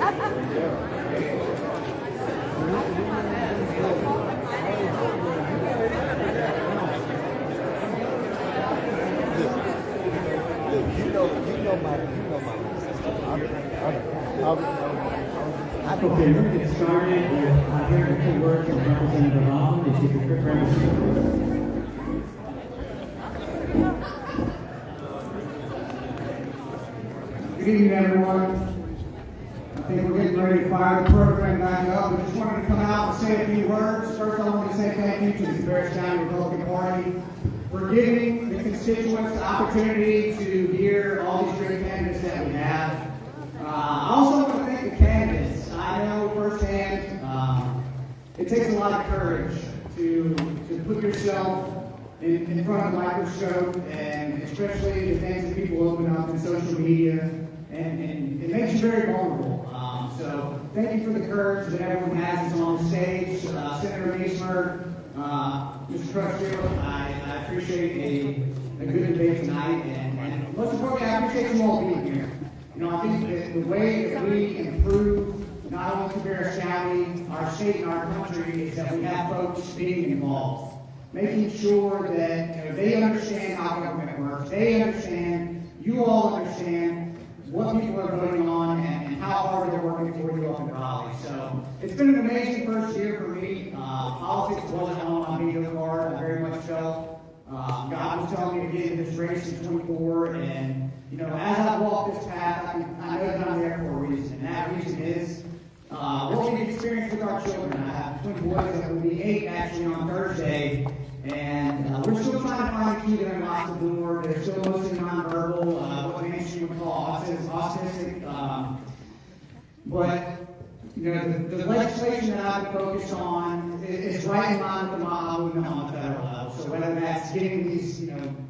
Okay, we're going to get started with hearing a few words from Representative Allen. If you could prepare to speak. Good evening, everyone. I think we're getting ready to fire the program back up. We just wanted to come out and say a few words. First, I want to say thank you to the Cabarrus County Republican Party for giving the constituents the opportunity to hear all these great candidates that we have. I also want to thank the candidates. I know firsthand it takes a lot of courage to put yourself in front of a microscope, and especially the things that people open up in social media, and it makes you very vulnerable. So thank you for the courage that everyone has that's on the stage. Senator Meismer, Mr. Crutchfield, I appreciate a good debate tonight, and most importantly, I appreciate you all being here. You know, I think that the way that we improve not only Cabarrus County, our state, and our country is that we have folks being involved, making sure that they understand how government works, they understand, you all understand what people are voting on and how hard they're working for you up in Raleigh. So it's been an amazing first year for me. Politics wasn't on my bingo card. I very much felt God was telling me to get into this race in 24, and as I walk this path, I know that I'm there for a reason, and that reason is what we experience with our children. I have twin boys that will be 8 actually on Thursday, and we're still trying to find a key that unlocks the door. They're still mostly nonverbal, what mainstream would call autistic. But the legislation that I've been focused on is right in line with the model movement on the federal level. So whether that's getting these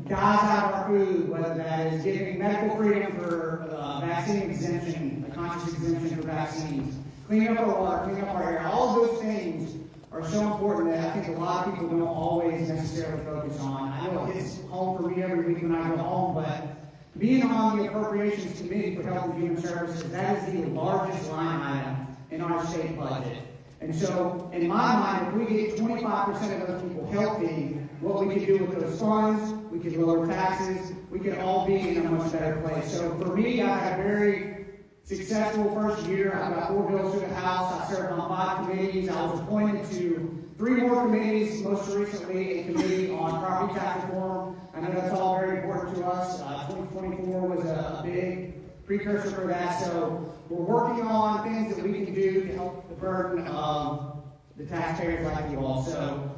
guys out of our food, whether that is giving medical freedom for vaccine exemption, a conscious exemption for vaccines, cleaning up our water, cleaning up our air, all of those things are so important that I think a lot of people don't always necessarily focus on. I know it hits home for me every week when I go home, but being on the Appropriations Committee for Health and Human Services, that is the largest line item in our state budget. And so, in my mind, if we get 25% of those people healthy, what we could do with those funds, we could lower taxes, we could all be in a much better place. So for me, I had a very successful first year. I got 4 bills through the House. I served on 5 committees. I was appointed to 3 more committees, most recently a committee on property tax reform. I know that's all very important to us. 2024 was a big precursor for that. So we're working on things that we can do to help the burden of the taxpayers like you all. So,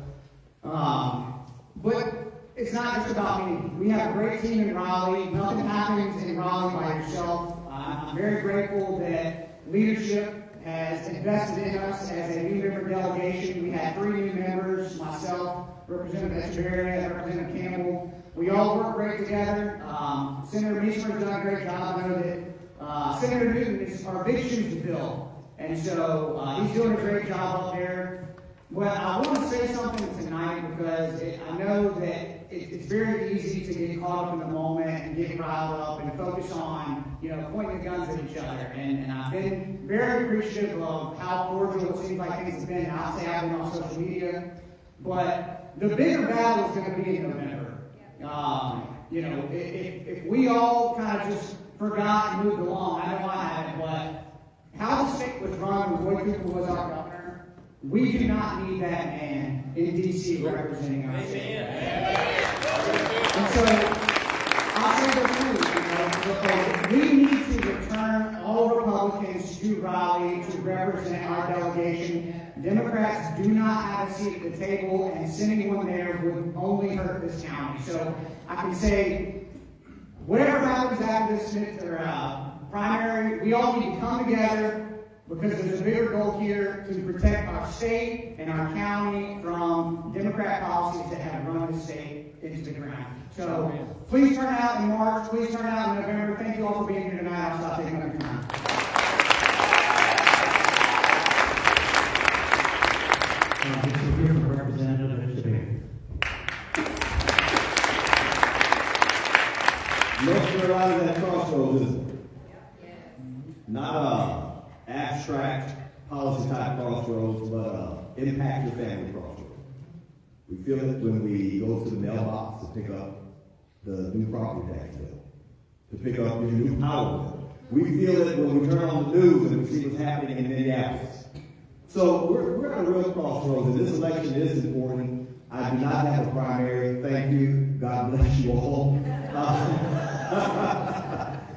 but it's not just about me. We have a great team in Raleigh. Nothing happens in Raleigh by yourself. I'm very grateful that leadership has invested in us as a new member delegation. We had 3 new members, myself, Representative Echeverria, Representative Campbell. We all work great together. Senator Meismer has done a great job. I know that Senator Newton is our big shoes to fill. And so he's doing a great job up there. But I want to say something tonight because I know that it's very easy to get caught up in the moment and get riled up and focus on, pointing the guns at each other. And I've been very appreciative of how cordial it seems like things have been. I'll say I've been on social media. But the bigger battle is going to be in November. If we all kind of just forgot and moved along, I know I haven't, but how the state was run when Roy Cooper was our governor, we do not need that man in D.C. representing our state. And so, I'll say this too, we need to return all Republicans to Raleigh to represent our delegation. Democrats do not have a seat at the table, and sending one there would only hurt this county. So, I can say, whatever happens after this primary, we all need to come together, because there's a bigger goal here to protect our state and our county from Democrat policies that have run the state into the ground. So please turn out in March. Please turn out in November. Thank you all for being here tonight. I'll stop taking up your time. North Carolina is at crossroads, isn't it? Not abstract policy type crossroads, but impact your family crossroads. We feel it when we go to the mailbox to pick up the new property tax bill, to pick up your new power bill. We feel it when we turn on the news and we see what's happening in Minneapolis. So we're at a real crossroads, and this election is important. I do not have a primary. Thank you. God bless you all.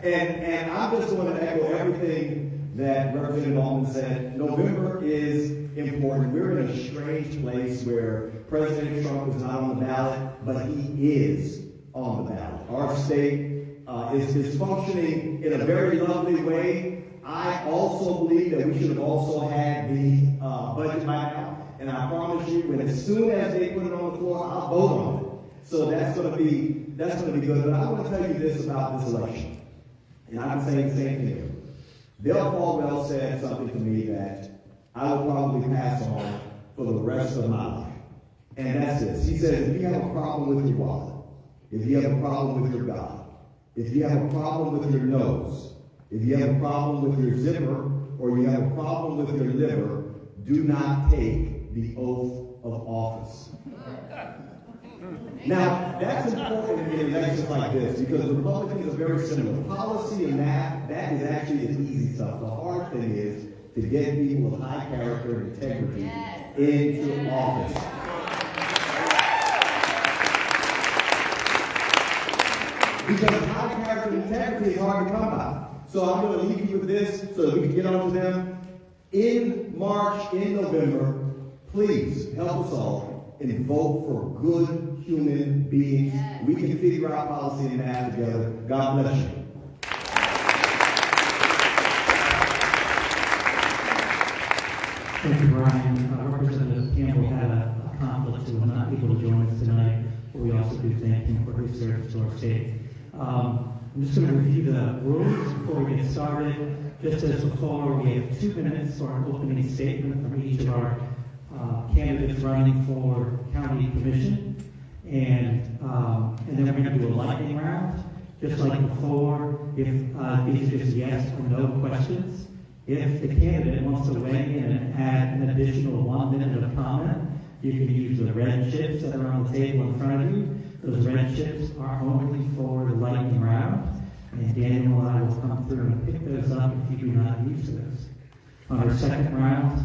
And I'm just going to echo everything that Representative Altman said. November is important. We're in a strange place where President Trump is not on the ballot, but he is on the ballot. Our state is functioning in a very lovely way. I also believe that we should have also had the budget by now, and I promise you, when as soon as they put it on the floor, I'll vote on it. So that's going to be good. But I want to tell you this about this election, and I'm saying the same thing. Dale Caldwell said something to me that I will probably pass on for the rest of my life, and that's this. He said, if you have a problem with your wallet, if you have a problem with your God, if you have a problem with your nose, if you have a problem with your zipper, or you have a problem with your liver, do not take the oath of office. Now, that's important in elections like this, because Republicans are very similar. Policy and that is actually the easy stuff. The hard thing is to get people with high character and integrity into office. Because high character and integrity is hard to come by. So I'm going to leave you with this so that we can get on to them. In March, in November, please help us all and vote for good human beings. We can figure out policy and math together. God bless you. Thank you, Brian. Representative Campbell had a conflict, so will not be able to join us tonight. But we also do thank him for his service to our state. I'm just going to review the rules before we get started. Just as before, we have 2 minutes for an opening statement from each of our candidates running for county commission, and then we're going to do a lightning round, just like before. If these are just yes or no questions. If the candidate wants to weigh in and add an additional 1 minute of comment, you can use the red chips that are on the table in front of you. Those red chips are only for the lightning round, and Daniel and I will come through and pick those up if you do not use those. On our second round,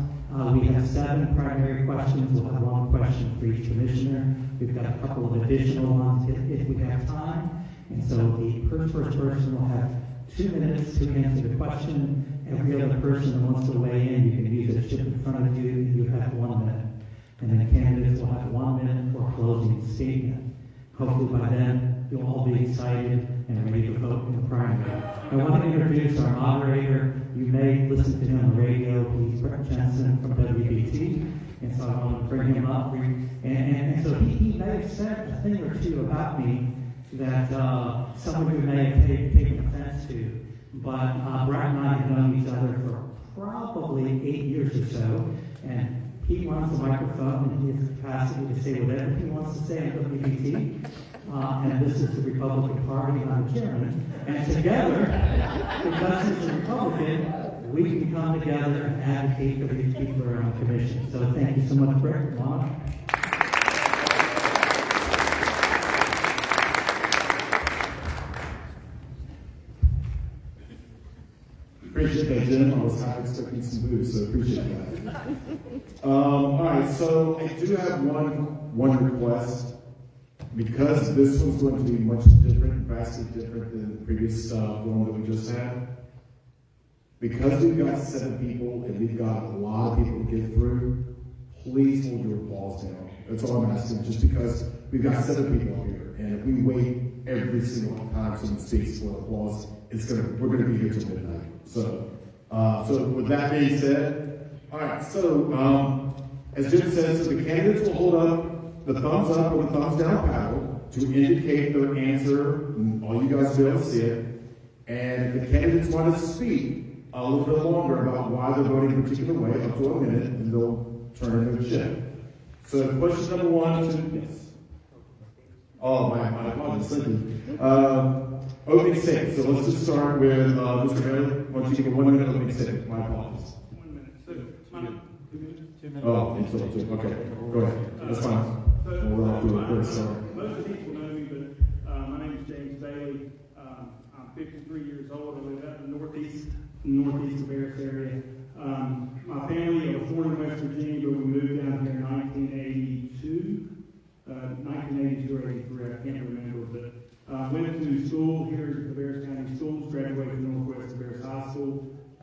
we have 7 primary questions. We'll have 1 question for each commissioner. We've got a couple of additional ones if we have time. And so the first person will have 2 minutes to answer the question. Every other person that wants to weigh in, you can use a chip in front of you, and you have 1 minute. And then the candidates will have 1 minute for a closing statement. Hopefully by then, you'll all be excited and ready to vote in the primary. I want to introduce our moderator. You may listen to him on the radio. He's Brett Jensen from WBT. And so I want to bring him up. And so he may have said a thing or two about me that some of you may have taken offense to. But Brett and I have known each other for probably 8 years or so. And he wants the microphone in his capacity to say whatever he wants to say on WBT. And this is the Republican Party, and I'm chairman. And together, because he's a Republican, we can come together and advocate for these people who are on the commission. So thank you so much, Brett. Appreciate that, Jim. I was half expecting some booze, so appreciate that. All right, so I do have one request. Because this one's going to be much different, vastly different than the previous one that we just had. Because we've got 7 people and we've got a lot of people to get through, please hold your applause down. That's all I'm asking, just because we've got 7 people here. And if we wait every single time someone speaks for applause, we're gonna be here till midnight. So with that being said, all right, so as Jim said, so the candidates will hold up the thumbs up or the thumbs down paddle to indicate their answer. All you guys will be able to see it. And if the candidates want to speak a little bit longer about why they're voting a particular way, up to a minute, and they'll turn in their chip. So question number 1 to yes. Oh, my apologies. Thank you. Opening statement. So let's just start with Mr. Bailey. Why don't you give a 1 minute opening statement? My apologies. 1 minute. So, 2 minutes. Oh, until 2. Okay, go ahead. That's fine. We'll do it first. Sorry. Most of the people know me, but my name is James Bailey. I'm 53 years old. I live out in the northeast of Harris area. My family was born in West Virginia, but we moved down here in 1982. 1982 or 83, I can't remember, but went to school here at Cabarrus County Schools, graduated from Northwest Cabarrus High School,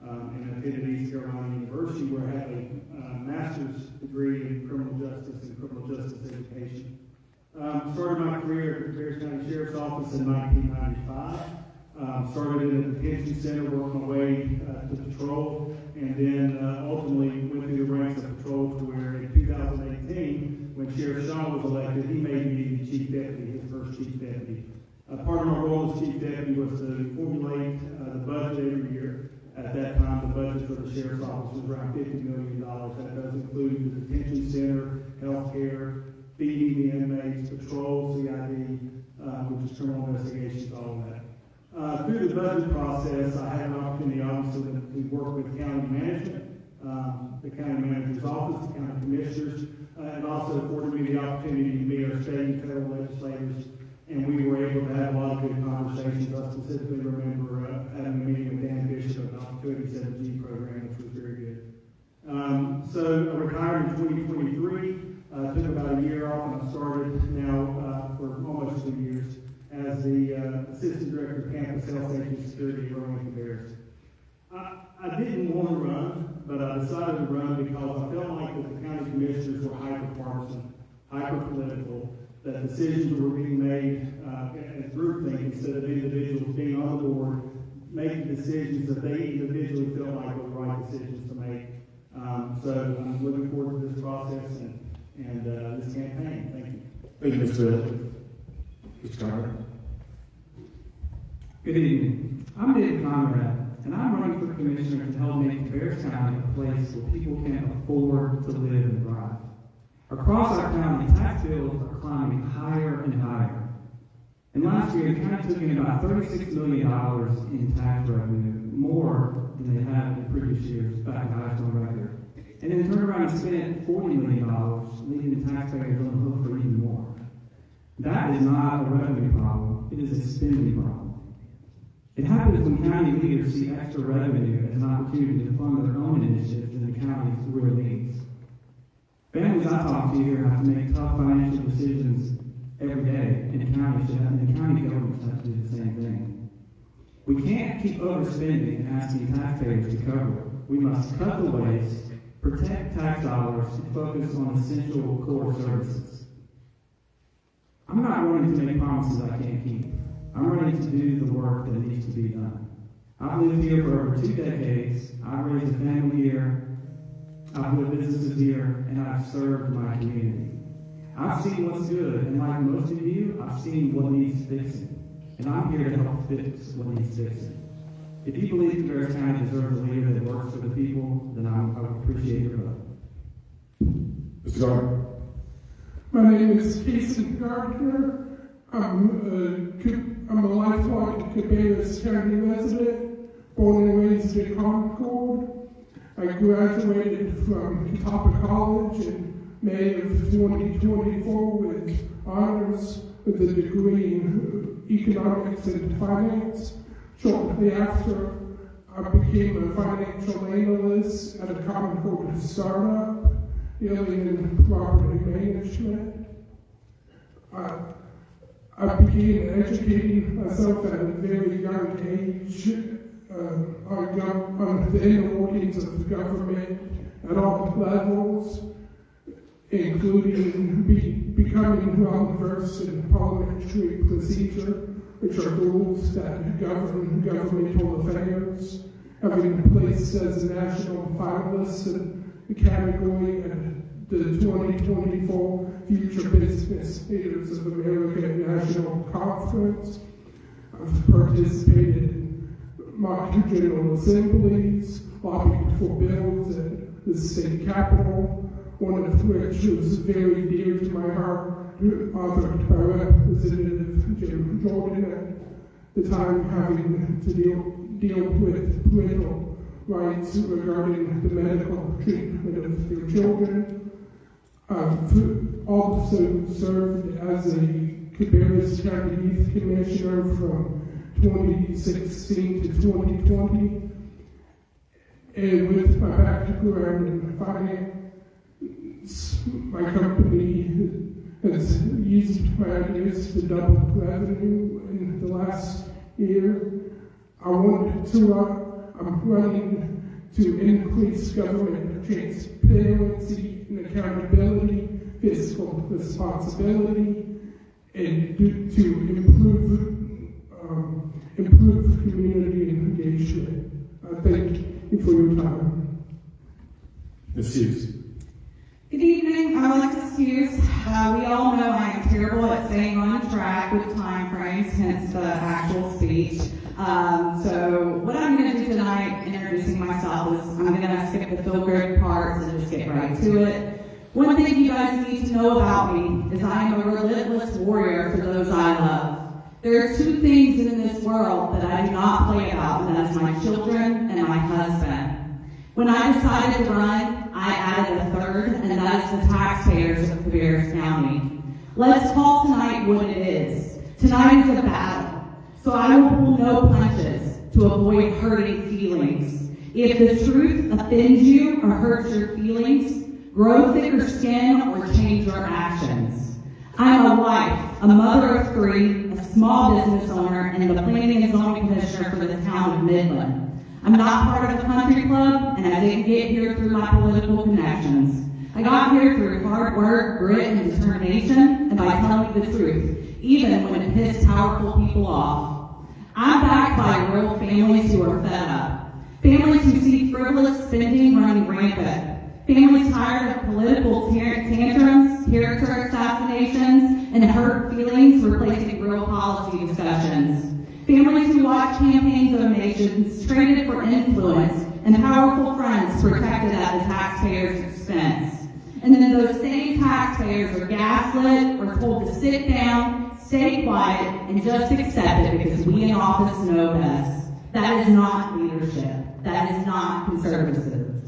and attended East Carolina University, where I had a master's degree in criminal justice and criminal justice education. Started my career at the Cabarrus County Sheriff's Office in 1995. Started in a detention center, worked my way to patrol, and then ultimately went through the ranks of patrol to where in 2018, when Sheriff Shaw was elected, he made me the chief deputy, his first chief deputy. Part of my role as chief deputy was to formulate the budget every year. At that time, the budget for the Sheriff's Office was around $50 million. That does include the detention center, healthcare, feeding the inmates, patrol, CID, which is criminal investigations, all of that. Through the budget process, I had an opportunity, obviously, to work with county management, the county manager's office, the county commissioners, and also afforded me the opportunity to meet our state and federal legislators, and we were able to have a lot of good conversations. I specifically remember having a meeting with Dan Bishop about the 287G program, which was very good. So I retired in 2023, took about a year off, and I started now for almost 2 years as the Assistant Director of Campus Health Safety and Security at Rowan Cabarrus. I didn't want to run, but I decided to run because I felt like that the county commissioners were hyper-partisan, hyper-political, that decisions were being made as groupthink instead of individuals being on the board, making decisions that they individually felt like were the right decisions to make. So I'm looking forward to this process and this campaign. Thank you. Thank you, Mr. Conrad. Good evening. I'm David Conrad, and I'm running for commissioner to help make Cabarrus County a place where people can afford to live and thrive. Across our county, tax bills are climbing higher and higher. And last year, the county took in about $36 million in tax revenue, more than they had in previous years, back in highest on record. And then turned around and spent $40 million, leaving the taxpayers on the hook for even more. That is not a revenue problem, it is a spending problem. It happens when county leaders see extra revenue as an opportunity to fund their own initiatives in the county's real needs. Families I talk to here have to make tough financial decisions every day, and the county governments have to do the same thing. We can't keep overspending and asking taxpayers to cover it. We must cut the waste, protect tax dollars, and focus on essential core services. I'm not running to make promises I can't keep. I'm ready to do the work that needs to be done. I've lived here for over 2 decades. I've raised a family here. I've built businesses here, and I've served my community. I've seen what's good, and like most of you, I've seen what needs fixing. And I'm here to help fix what needs fixing. If you believe Cabarrus County deserves a leader that works for the people, then I would appreciate your vote. Mr. Gardner. My name is Jason Gardner. I'm a lifelong Cabarrus County resident, born and raised in Concord. I graduated from Catawba College in May of 2024 with honors with a degree in economics and finance. Shortly after, I became a financial analyst at a Concord startup dealing in property management. I began educating myself at a very young age on the inner workings of government at all levels, including becoming well-versed in parliamentary procedure, which are rules that govern governmental affairs, having placed as a national finalist in the category and the 2024 Future Business Leaders of America National Conference. I've participated in mock general assemblies, lobbied for bills at the state capitol, one of which was very dear to my heart authored by Representative Jim Jordan at the time, having to deal with political rights regarding the medical treatment of their children. Also served as a Cabarrus County Youth Commissioner from 2016 to 2020. And with my background in finance, my company has used my ideas to double revenue in the last year. I'm running to increase government transparency and accountability, fiscal responsibility, and to improve community engagement. Thank you for your time. Ms. Hughes. Good evening, I'm Alexis Hughes. We all know I am terrible at staying on track with time frames, hence the actual speech. So what I'm going to do tonight, introducing myself, is I'm going to skip the feel-good parts and just get right to it. One thing you guys need to know about me is I am a relentless warrior for those I love. There are two things in this world that I do not play about, and that is my children and my husband. When I decided to run, I added a third, and that is the taxpayers of Cabarrus County. Let's call tonight what it is. Tonight is a battle, so I will pull no punches to avoid hurting feelings. If the truth offends you or hurts your feelings, grow thicker skin or change your actions. I'm a wife, a mother of three, a small business owner, and the Planning and Zoning Commissioner for the town of Midland. I'm not part of the country club, and I didn't get here through my political connections. I got here through hard work, grit, and determination, and by telling the truth, even when it pissed powerful people off. I'm backed by real families who are fed up. Families who see frivolous spending running rampant. Families tired of political tantrums, character assassinations, and hurt feelings replacing real policy discussions. Families who watch campaign donations traded for influence and powerful friends protected at the taxpayer's expense. And then those same taxpayers are gaslit or told to sit down, stay quiet, and just accept it because we in office know best. That is not leadership. That is not conservatism.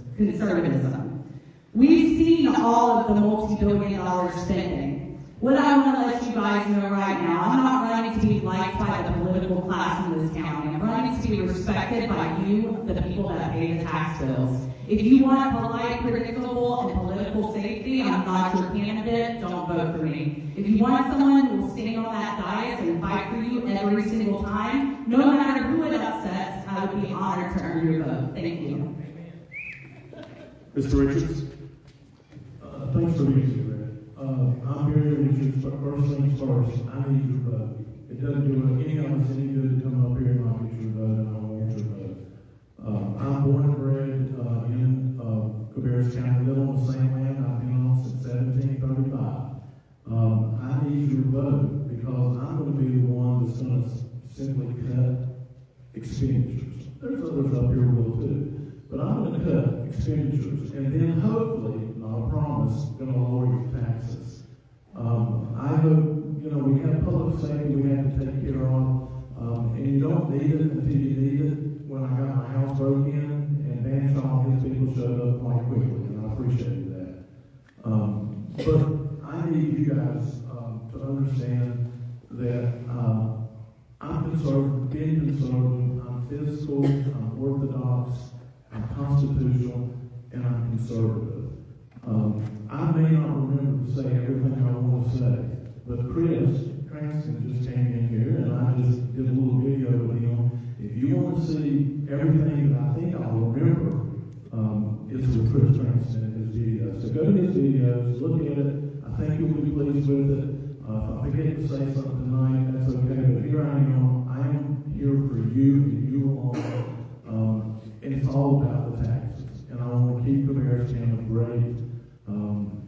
We've seen all of the multi-billion-dollar spending. What I want to let you guys know right now, I'm not running to be liked by the political class in this county. I'm running to be respected by you, the people that pay the tax bills. If you want polite, predictable, and political safety, I'm not your candidate. Don't vote for me. If you want someone who will stand on that dais and fight for you every single time, no matter who it upsets, I would be honored to earn your vote. Thank you. Mr. Richards. Thanks for being here, Brad. I'm Barry Richards, but first things first, I need your vote. It doesn't do any of us any good to come up here and not get your vote, and I want your vote. I'm born and bred in Cabarrus County, live on the same land I've been on since 1735. I need your vote because I'm going to be the one that's going to simply cut expenditures. There's others up here who will too, but I'm going to cut expenditures, and then hopefully, I promise, going to lower your taxes. I hope, we have public safety we have to take care of, and you don't need it until you need it. When I got my house broke in, and Dan Shaw and his people showed up quite quickly, and I appreciate that. But I need you guys to understand that I'm conservative, being conservative, I'm fiscal, I'm orthodox, I'm constitutional, and I'm conservative. I may not remember to say everything I want to say, but Chris Cranston just came in here, and I just did a little video with him. If you want to see everything that I think I'll remember, it's with Chris Cranston and his videos. So go to his videos, look at it. I think you'll be pleased with it. If I forget to say something tonight, that's okay, but here I am here for you and you alone. And it's all about the taxes. And I want to keep Cabarrus County great.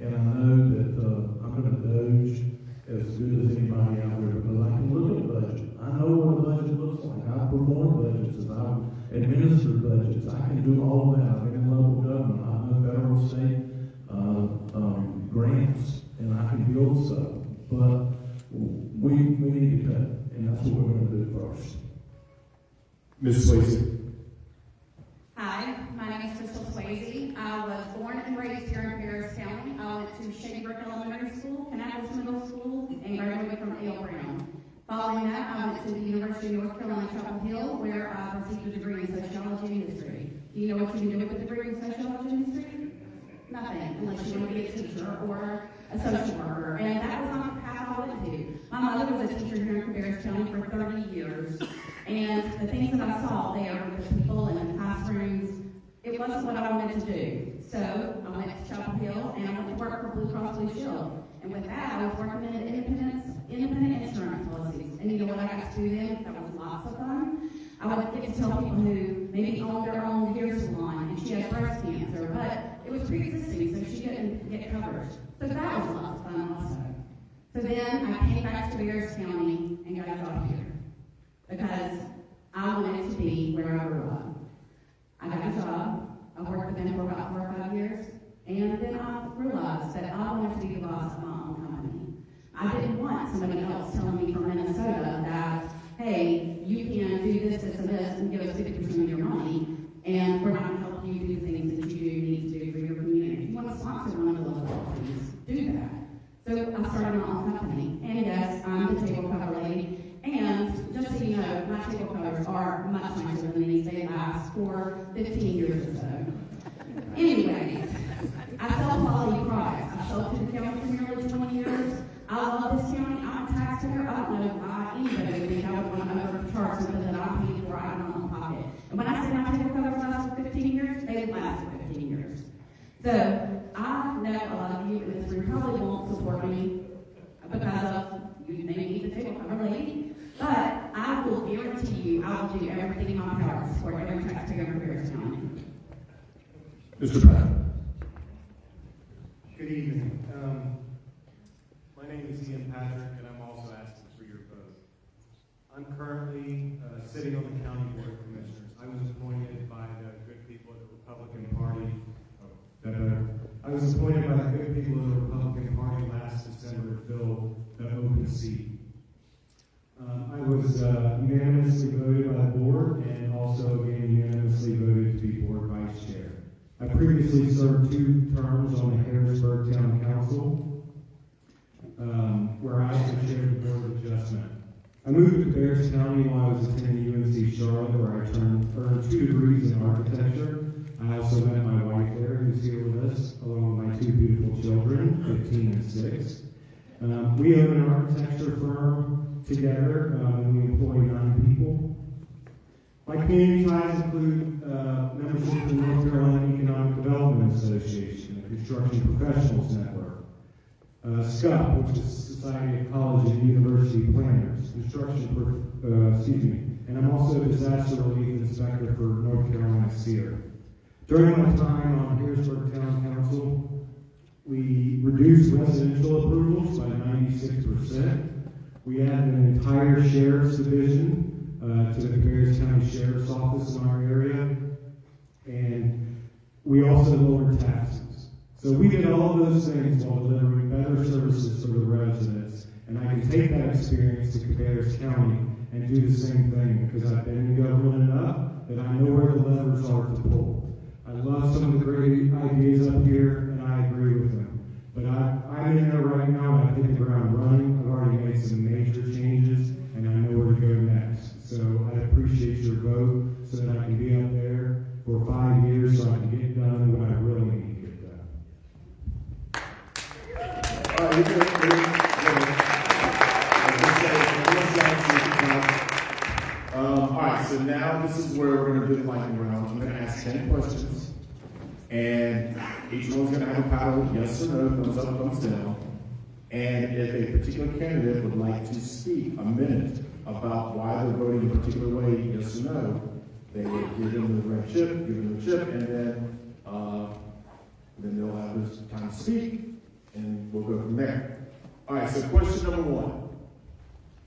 And I know that I'm going to doge as good as anybody out there because I can look at a budget. I know what a budget looks like. I've performed budgets and I've administered budgets. I can do all of that. I've been in local government. I know federal, state grants, and I can build stuff. But That's what we're going to do first. Ms. Swayze. Hi, my name is Crystal Swayze. I was born and raised here in Cabarrus County. I went to Shady Brook Elementary School, Kannapolis Middle School, and graduated from A.L. Brown. Following that, I went to the University of North Carolina, Chapel Hill, where I received a degree in sociology and history. Do you know what you can do with a degree in sociology and history? Nothing, unless you want to be a teacher or a social worker. And that was not the path I went to. My mother was a teacher here in Cabarrus County for 30 years. And the things that I saw there with the people in the classrooms, it wasn't what I wanted to do. So I went to Chapel Hill and I went to work for Blue Cross Blue Shield. And with that, I was working in independent insurance policies. And you know what I got to do then? That was lots of fun. I would get to tell people who maybe owned their own hair salon and she had breast cancer, but it was pre-existing, so she didn't get coverage. So that was lots of fun also. So then I came back to Cabarrus County and got a job here because I wanted to be where I grew up. I got a job. I worked with them for about 4 or 5 years, and then I realized that I wanted to be the boss of my own company. I didn't want somebody else telling me from Minnesota that, hey, you can do this, this, and this, and give us 50% of your money, and we're not going to help you do the things that you do need to do for your community. If you want to sponsor one of those things, do that. So I started my own company, and yes, I'm the table cover lady. And just so you know, my table covers are much nicer than these. They last for 15 years or so. Anyways, I sell quality products. I sold to the county for nearly 20 years. I love this county. I'm a taxpayer. I don't know why anybody would think I would want to overcharge something that I paid for out of my own pocket. And when I say my table covers last for 15 years, they last for 15 years. So I know a lot of you in this room probably won't support me because of you may be the table cover lady. But I will guarantee you I will do everything in my power to support every taxpayer in Cabarrus County. Mr. Pratt. Good evening. My name is Ian Patrick, and I'm also asking for your vote. I'm currently sitting on the County Board of Commissioners. I was appointed by the good people of the Republican Party. I was appointed by the good people of the Republican Party last December to fill the open seat. I was unanimously voted by the board and also again unanimously voted to be board vice chair. I previously served 2 terms on the Harrisburg Town Council, where I also chaired the Board of Adjustment. I moved to Cabarrus County while I was attending UNC Charlotte, where I earned 2 degrees in architecture. I also met my wife there, who's here with us, along with my 2 beautiful children, 15 and 6. We own an architecture firm together, and we employ 9 people. My community ties include membership in the North Carolina Economic Development Association, the Construction Professionals Network, SCUP, which is Society of College and University Planners, and I'm also a disaster relief inspector for North Carolina SEER. During my time on Harrisburg Town Council, we reduced residential approvals by 96%. We added an entire sheriff's division to the Cabarrus County Sheriff's Office in our area, and we also lowered taxes. So we did all of those things while delivering better services for the residents, and I can take that experience to Cabarrus County and do the same thing because I've been in government enough that I know where the levers are to pull. I love some of the great ideas up here, and I agree with them. But I'm in there right now, and I've hit the ground running. I've already made some major changes, and I know where to go next. So I appreciate your vote so that I can be up there for 5 years so I can get done what I really need to get done. All right, all right, so now this is where we're going to do the lightning round. I'm going to ask 10 questions, and each one's going to have a paddle, yes or no, thumbs up, thumbs down. And if a particular candidate would like to speak a minute about why they're voting a particular way, yes or no, they will give them the red chip, give them the chip, and then they'll have this time to speak, and we'll go from there. All right, so question number 1.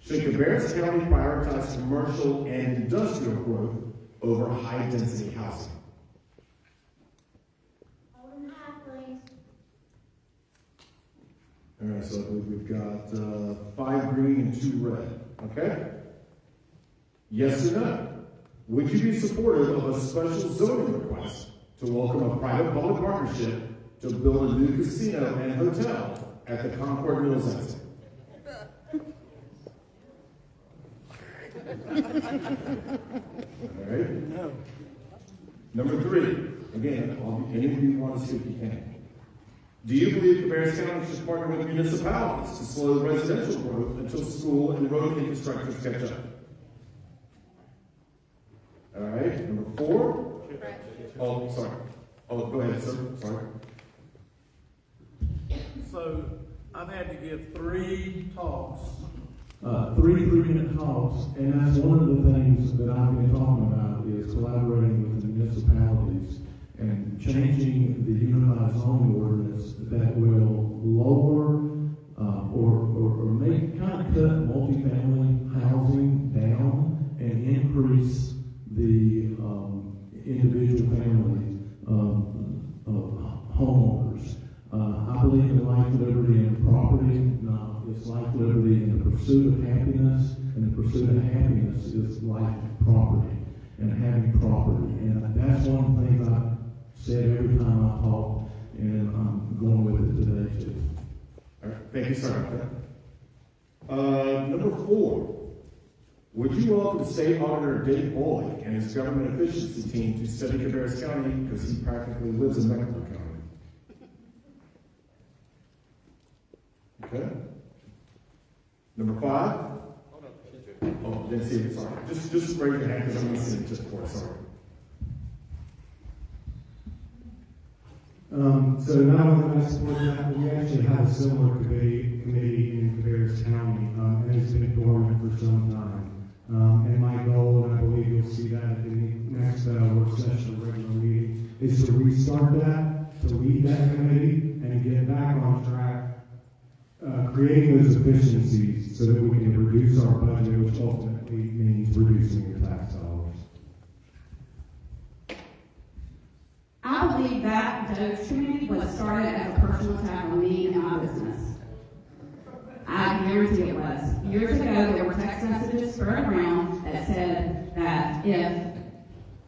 Should Cabarrus County prioritize commercial and industrial growth over high-density housing? All right, so I believe we've got 5 green and 2 red. Okay? Yes or no? Would you be supportive of a special zoning request to welcome a private-public partnership to build a new casino and hotel at the Concord Middle Center? All right? No. Number 3, again, any of you want to speak, you can. Do you believe Cabarrus County should partner with municipalities to slow residential growth until school and road infrastructures catch up? All right, number 4. Oh, sorry. Oh, go ahead, sir. Sorry. So I've had to give 3 talks, 3-minute talks, and that's one of the things that I've been talking about is collaborating with the municipalities and changing the unified zoning ordinance that will lower or make kind of cut multifamily housing down and increase the individual family homeowners. I believe in life, liberty, and property. No, it's life, liberty, and the pursuit of happiness. And the pursuit of happiness is life, property, and having property. And that's one of the things I've said every time I talk, and I'm going with it today too. All right, thank you, sir. Number 4. Would you welcome State Auditor Dave Boyd and his government efficiency team to study Cabarrus County because he practically lives in Mecklenburg County? Okay. Number 5. Oh, didn't see it. Sorry. Just raise your hand because I'm going to see it just before. Sorry. So not only do I support that, but we actually have a similar committee in Cabarrus County, and it's been dormant for some time. And my goal, and I believe you'll see that at the next work session or regular meeting, is to restart that, to lead that committee, and get back on track, creating those efficiencies so that we can reduce our budget, which ultimately means reducing your tax dollars. I believe that Doge committee was started as a personal attack on me and my business. I guarantee it was. Years ago, there were text messages spread around that said that if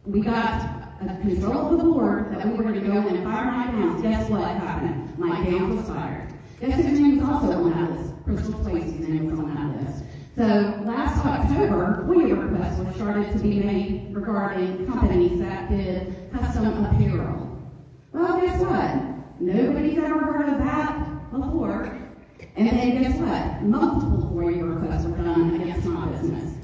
we got control of the board, that we were going to go in and fire my Downs. Guess what happened? My Downs was fired. Guess whose name was also on that list? Crystal Swayze's name was on that list. So last October, FOIA requests were started to be made regarding companies that did custom apparel. Well, guess what? Nobody's ever heard of that before. And then guess what? Multiple FOIA requests were done against my business.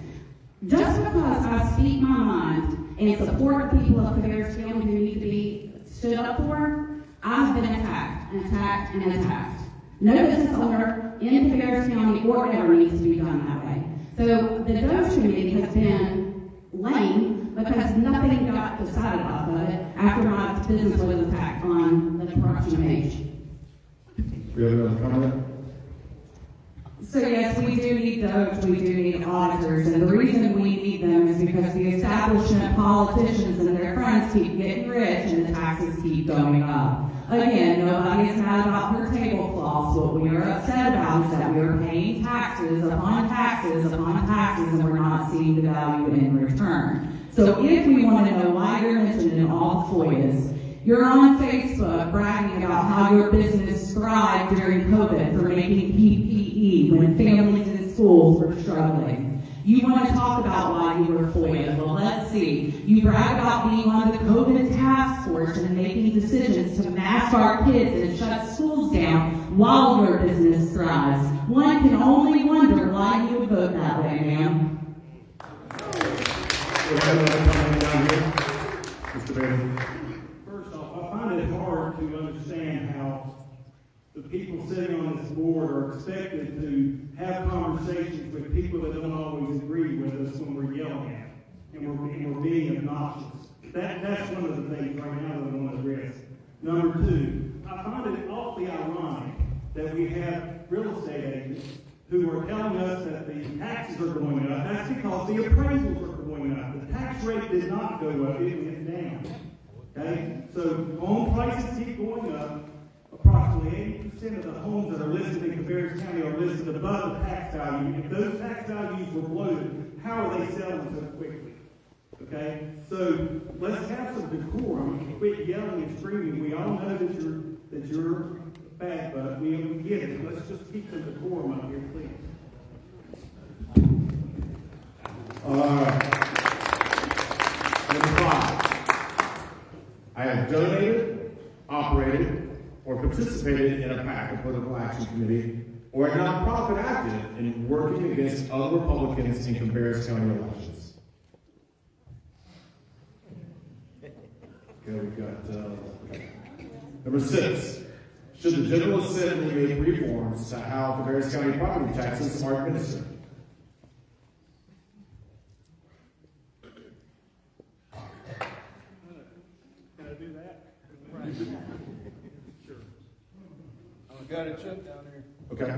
Just because I speak my mind and support the people of Cabarrus County who need to be stood up for, I've been attacked and attacked and attacked. No business owner in Cabarrus County or ever needs to be done that way. So the Doge Committee has been lame because nothing got decided off of it after my business was attacked on the corruption page. We have another comment? So yes, we do need Doge, we do need auditors, and the reason we need them is because the establishment politicians and their friends keep getting rich and the taxes keep going up. Again, nobody is mad about their tablecloths. What we are upset about is that we are paying taxes upon taxes upon taxes and we're not seeing the value in return. So if we want to know why you're mentioned in all FOIAs, you're on Facebook bragging about how your business thrived during COVID for making PPE when families in schools were struggling. You want to talk about why you were FOIA. Well, let's see. You brag about being on the COVID task force and making decisions to mask our kids and shut schools down while your business thrives. One can only wonder why you would vote that way, ma'am. Mr. Bailey. First off, I find it hard to understand how the people sitting on this board are expected to have conversations with people that don't always agree with us when we're yelling at them and we're being obnoxious. That's one of the things right now that I want to address. Number 2, I find it awfully ironic that we have real estate agents who are telling us that the taxes are going up. That's because the appraisals are going up. The tax rate did not go up, it went down. Okay? So home prices keep going up. Approximately 80% of the homes that are listed in Cabarrus County are listed above the tax value. If those tax values were bloated, how are they selling so quickly? Okay, so let's have some decorum and quit yelling and screaming. We all know that you're bad, but we get it. Let's just keep some decorum up here, please. Number 5. I have donated, operated, or participated in a PAC, a political action committee, or a nonprofit active in working against other Republicans in Cabarrus County elections. Okay, we've got, Number 6. Should the General Assembly make reforms to how Cabarrus County property taxes are administered? Can I do that? Right. Sure. I've got it shut down here. Okay.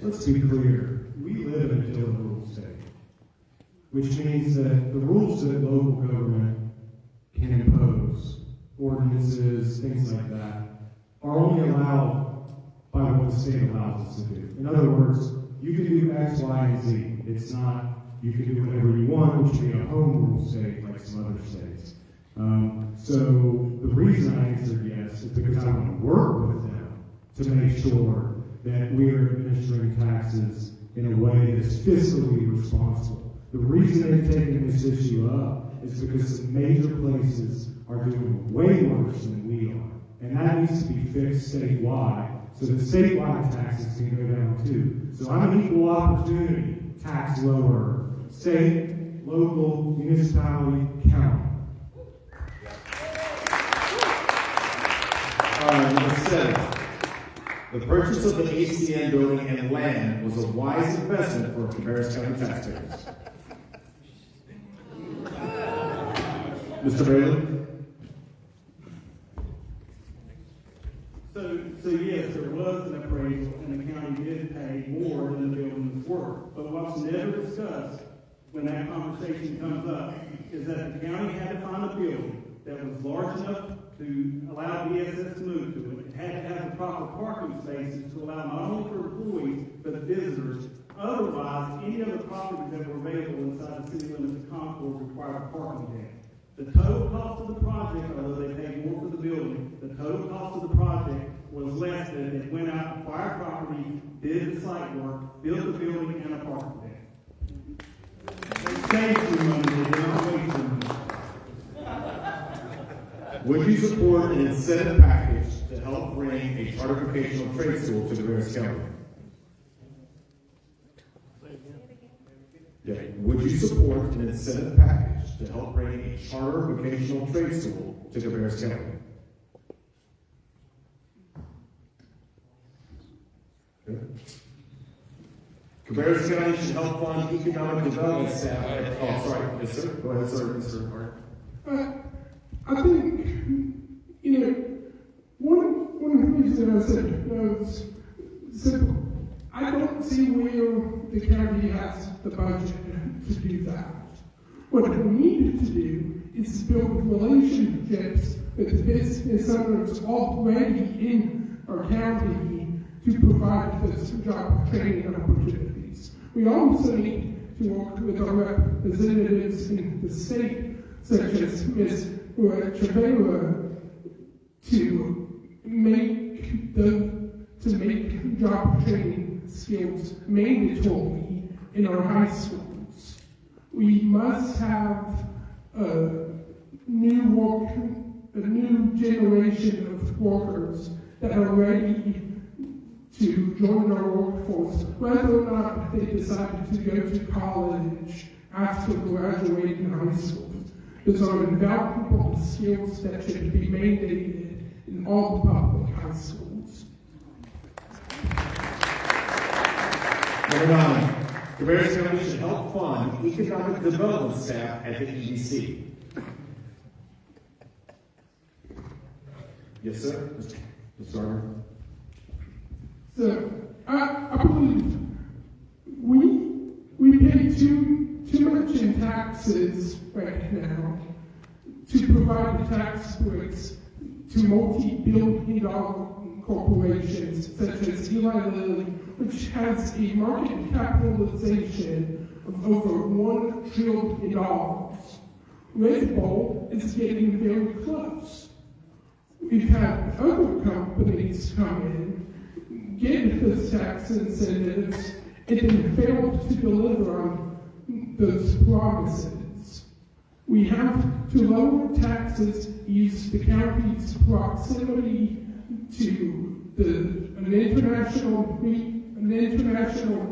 Let's be clear, we live in a deliverable state, which means that the rules that local government can impose, ordinances, things like that, are only allowed by what the state allows us to do. In other words, you can do X, Y, and Z. It's not, you can do whatever you want, which would be a home rule state like some other states. So the reason I answered yes is because I want to work with them to make sure that we are administering taxes in a way that is fiscally responsible. The reason they've taken this issue up is because some major places are doing way worse than we are. And that needs to be fixed statewide so that statewide taxes can go down too. So I'm an equal opportunity tax lower, state, local, municipality, county. Number 7. The purchase of the ACN building and land was a wise investment for Cabarrus County taxpayers. Mr. Bailey? So yes, there was an appraisal, and the county did pay more than the building was worth. But what's never discussed when that conversation comes up is that the county had to find a building that was large enough to allow DSS to move to it. It had to have the proper parking spaces to allow not only for employees, but visitors. Otherwise, any other properties that were available inside the city limits of Concord required a parking deck. The total cost of the project, although they paid more for the building, the total cost of the project was less than it went out, acquired property, did the site work, built the building and a parking deck. They saved some money, they did not waste some money. Would you support an incentive package to help bring a charter vocational trade school to Cabarrus County? Yeah. Would you support an incentive package to help bring a charter vocational trade school to Cabarrus County? Good. Cabarrus County should help fund economic development staff. Oh, sorry. Yes, sir. Go ahead, sir. Mr. Hart. I think, one of the things that I said was simple. I don't see where the county has the budget to do that. What we needed to do is build relationships with business owners already in our county to provide this job training opportunities. We also need to work with our representatives in the state, such as Ms. Chavela, to make job training skills mandatory in our high schools. We must have a new generation of workers that are ready to join our workforce, whether or not they decided to go to college after graduating high school. Those are invaluable skills that should be mandated in all public high schools. Number 9. Cabarrus County should help fund economic development staff at the EDC. Yes, sir. Mr. Garner. So, I believe we pay too much in taxes right now to provide the tax breaks to multi-billion-dollar corporations such as Eli Lilly, which has a market capitalization of over $1 trillion. Red Bull is getting very close. We've had other companies come in, get those tax incentives, and then fail to deliver on those promises. We have to lower taxes, use the county's proximity to an international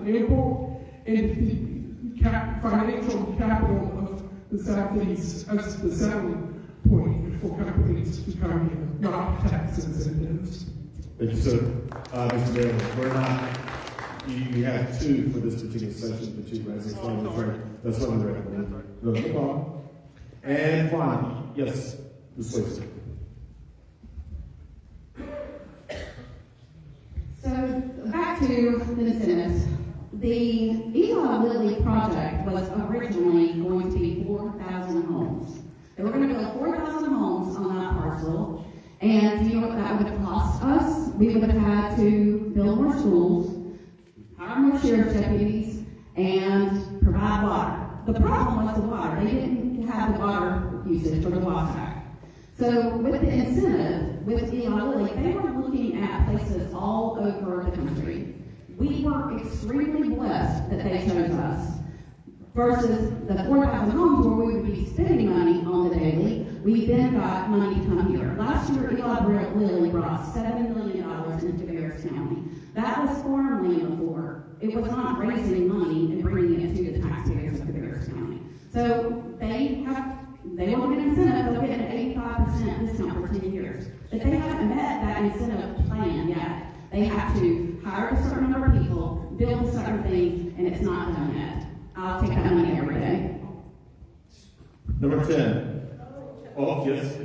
airport and the financial capital of the Southeast as the selling point for companies to come here, not tax incentives. Thank you, sir. Mr. Bailey, we're not, you have two for this particular session, the two residents. That's on the record. No problem. And finally, yes, Ms. Swayze. So back to the incentives. The Eli Lilly project was originally going to be 4,000 homes. They were going to build 4,000 homes on that parcel, and do you know what that would have cost us? We would have had to build more schools, hire more sheriff's deputies, and provide water. The problem was the water. They didn't have the water usage for the Wasatch. So with the incentive, with Eli Lilly, they were looking at places all over the country. We were extremely blessed that they chose us. Versus the 4,000 homes where we would be spending money on the daily, we then got money to come here. Last year, Eli Lilly brought $7 million into Cabarrus County. That was farmland before. It was not raising money and bringing it to the taxpayers of Cabarrus County. So they will get an incentive, they'll get an 85% discount for 10 years. But they haven't met that incentive plan yet. They have to hire a certain number of people, build a certain things, and it's not done yet. I'll take that money every day. Number 10. Oh, yes.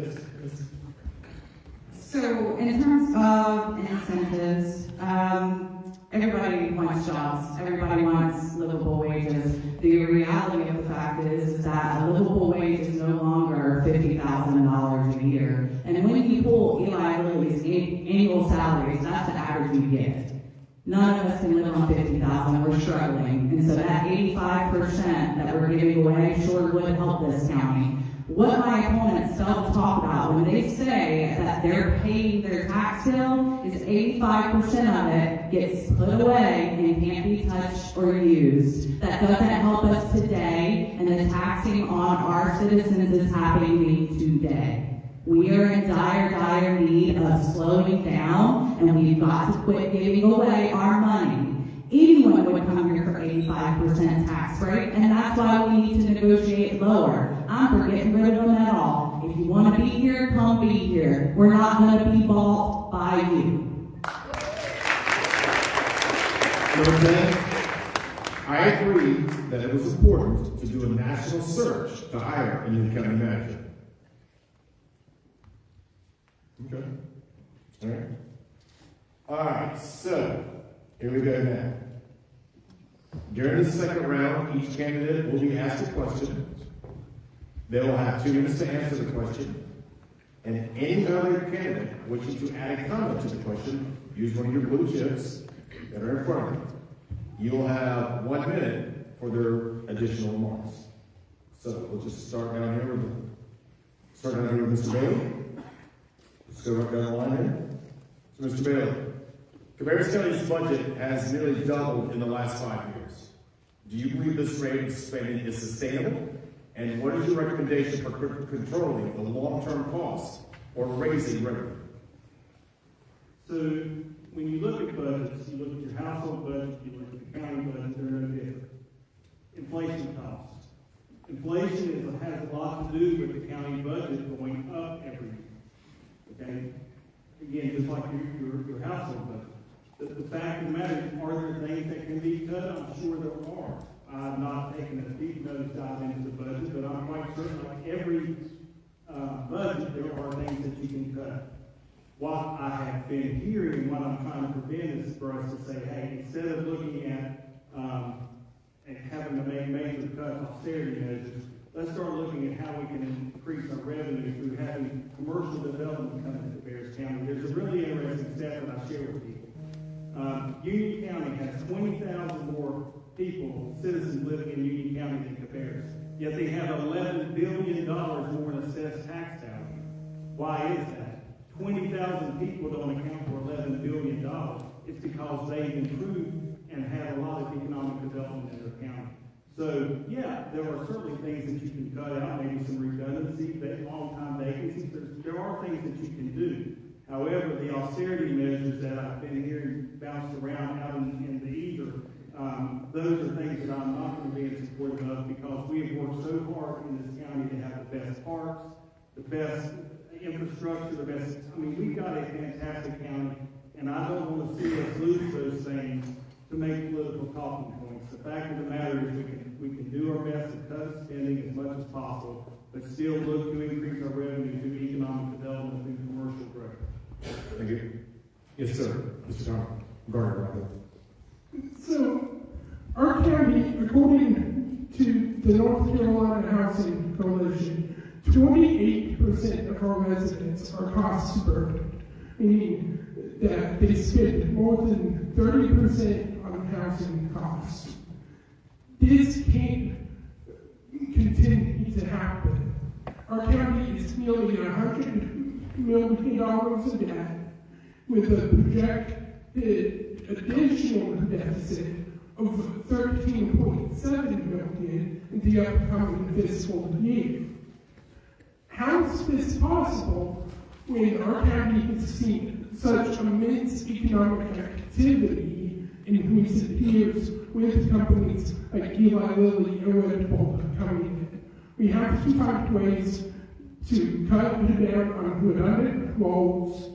So in terms of incentives, everybody wants jobs. Everybody wants livable wages. The reality of the fact is that a livable wage is no longer $50,000 a year. And when you pull Eli Lilly's annual salaries, that's the average you get. None of us can live on $50,000. We're struggling. And so that 85% that we're giving away sure would help this county. What my opponents still talk about when they say that they're paying their tax bill is 85% of it gets put away and can't be touched or used. That doesn't help us today, and the taxing on our citizens is happening today. We are in dire need of slowing down, and we've got to quit giving away our money. Anyone would come here for 85% tax rate, and that's why we need to negotiate lower. I'm for getting rid of them at all. If you want to be here, come be here. We're not going to be bought by you. Number 10, I agree that it was important to do a national search to hire a new county manager. Okay. All right. All right, so here we go now. During the second round, each candidate will be asked a question. They will have 2 minutes to answer the question. And any other candidate wishing to add a comment to the question, use one of your blue chips that are in front of you. You'll have 1 minute for their additional remarks. So we'll just start down here with Mr. Bailey. Let's go right down the line here. So Mr. Bailey, Cabarrus County's budget has nearly doubled in the last 5 years. Do you believe this rate of spending is sustainable? And what is your recommendation for controlling the long-term costs or raising revenue? So when you look at budgets, you look at your household budget, you look at the county budget, they're no different. Inflation costs. Inflation has a lot to do with the county budget going up every year. Okay? Again, just like your household budget. The fact of the matter is, are there things that can be cut? I'm sure there are. I've not taken a deep nose dive into the budget, but I'm quite certain, like every budget, there are things that you can cut. What I have been hearing, what I'm trying to prevent is for us to say, hey, instead of looking at and having to make major cuts, austerity measures, let's start looking at how we can increase our revenue through having commercial development come into Cabarrus County. There's a really interesting stat that I share with people. Union County has 20,000 more people, citizens living in Union County than Cabarrus. Yet they have $11 billion more in assessed tax value. Why is that? 20,000 people don't account for $11 billion. It's because they've improved and have a lot of economic development in their county. So, yeah, there are certainly things that you can cut out, maybe some redundancy, long-time vacancies. There are things that you can do. However, the austerity measures that I've been hearing bounced around out in the ether, those are things that I'm not going to be in support of, because we have worked so hard in this county to have the best parks, the best infrastructure, we've got a fantastic county, and I don't want to see us lose those things to make political talking points. The fact of the matter is we can do our best to cut spending as much as possible, but still look to increase our revenue through economic development through commercial growth. Thank you. Yes, sir. Mr. Gardner. So, our county, according to the North Carolina Housing Coalition, 28% of our residents are cost burdened, meaning that they spend more than 30% on housing costs. This can't continue to happen. Our county is nearly $100 million in debt, with a projected additional deficit of $13.7 million in the upcoming fiscal year. How is this possible when our county has seen such immense economic activity in recent years with companies like Eli Lilly and Red Bull coming in? We have to find ways to cut down on redundant roles,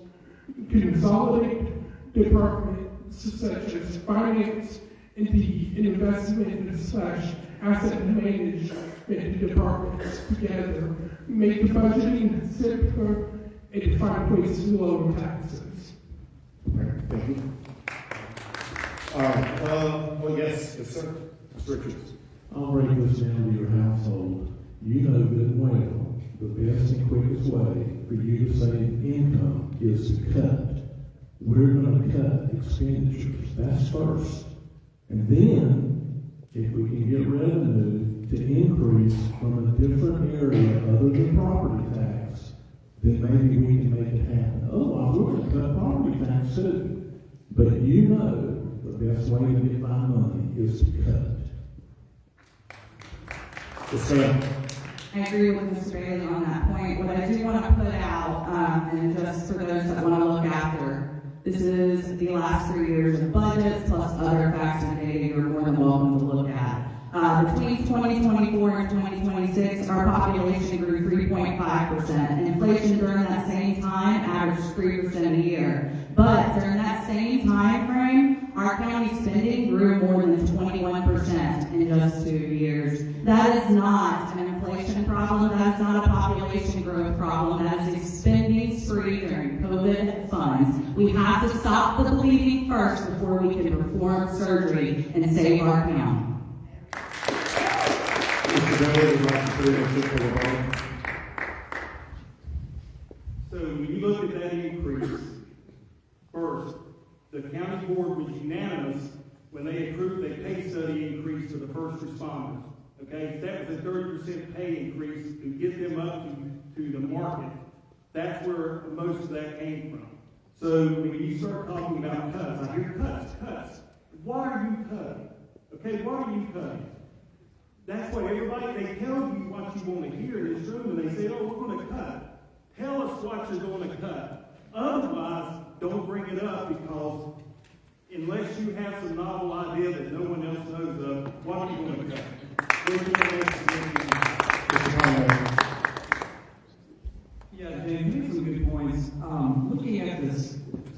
consolidate departments such as finance and the investment/asset management departments together, make the budgeting simpler, and find ways to lower taxes. Thank you. Yes, sir. Mr. Richards. I'll break this down to your household. You know good and well the best and quickest way for you to save income is to cut. We're going to cut expenditures. That's first. And then, if we can get revenue to increase from a different area other than property tax, then maybe we can make it happen. Otherwise, we're going to cut property tax too. But you know the best way to get my money is to cut. Yes, ma'am. I agree with Mr. Bailey on that point. What I do want to put out, and just for those that want to look after, this is the last 3 years of budgets plus other facts and data you're more than welcome to look at. Between 2024 and 2026, our population grew 3.5%, and inflation during that same time averaged 3% a year. But during that same time frame, our county spending grew more than 21% in just 2 years. That is not an inflation problem. That is not a population growth problem. That is a spending spree during COVID funds. We have to stop the bleeding first before we can perform surgery and save our county. So when you look at that increase, first, the county board was unanimous when they approved a pay study increase for the first responders. Okay, that was a 30% pay increase to get them up to the market. That's where most of that came from. So when you start talking about cuts, I hear cuts. Why are you cutting? Okay, why are you cutting? That's what everybody, they tell you what you want to hear in this room, and they say, oh, we're going to cut. Tell us what you're going to cut. Otherwise, don't bring it up, because unless you have some novel idea that no one else knows of, what are you going to cut? Yeah, Dave, you made some good points. Looking at this,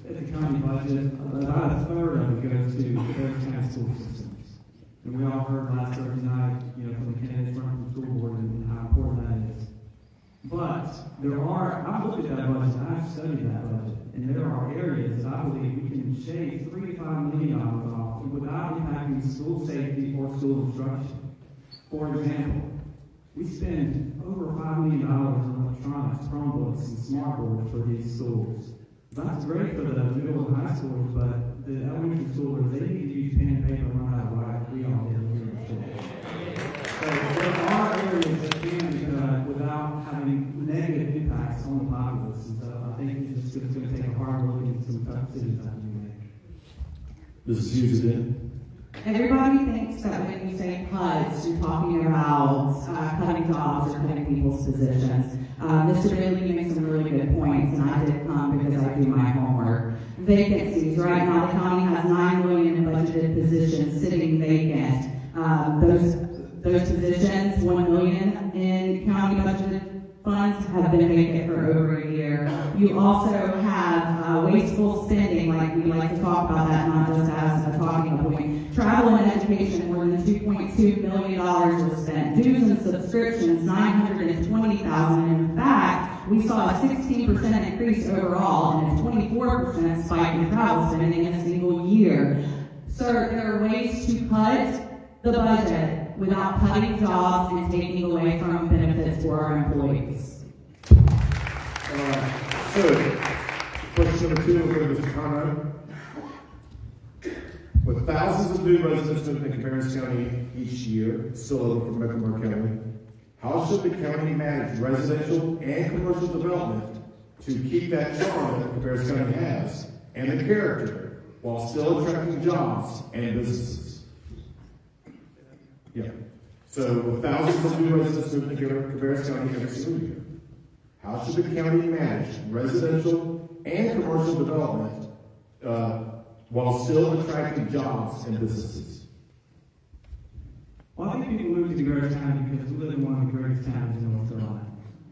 at the county budget, about a third of it goes to Cabarrus County school systems. And we all heard last Thursday night, from the candidates running for the school board and how important that is. But I've looked at that budget, I've studied that budget, and there are areas that I believe we can shave $3 to $5 million off without impacting school safety or school instruction. For example, We spend over $5 million on electronics, Chromebooks, and smartboards for these schools. That's great for the middle and high schools, but the elementary schoolers, they need to use pen and paper and learn how to write. We all did here before. So there are areas that can be done without having negative impacts on the populace. And so I think it's just going to take a hard look at some tough decisions that we make. Mrs. Hughes again. Everybody thinks that when you say cuts, you're talking about cutting jobs or cutting people's positions. Mr. Bailey makes some really good points, and I did come because I do my homework. Vacancies. Right now, the county has 9 million budgeted positions sitting vacant. Those positions, 1 million in county budgeted funds, have been vacant for over a year. You also have wasteful spending, like we like to talk about that, not just as a talking point. Travel and education, more than $2.2 million was spent. Dues and subscriptions, $920,000. In fact, we saw a 16% increase overall and a 24% spike in travel spending in a single year. So there are ways to cut the budget without cutting jobs and taking away from benefits for our employees. So, question number 2 will go to Mr. Conrad. With thousands of new residents moving to Cabarrus County each year, still over from Mecklenburg County, how should the county manage residential and commercial development to keep that charm that Cabarrus County has and the character while still attracting jobs and businesses? Yeah. So, with thousands of new residents moving to Cabarrus County every single year, how should the county manage residential and commercial development while still attracting jobs and businesses? Well, I think people move to Cabarrus County because we live in one of the greatest towns in North Carolina.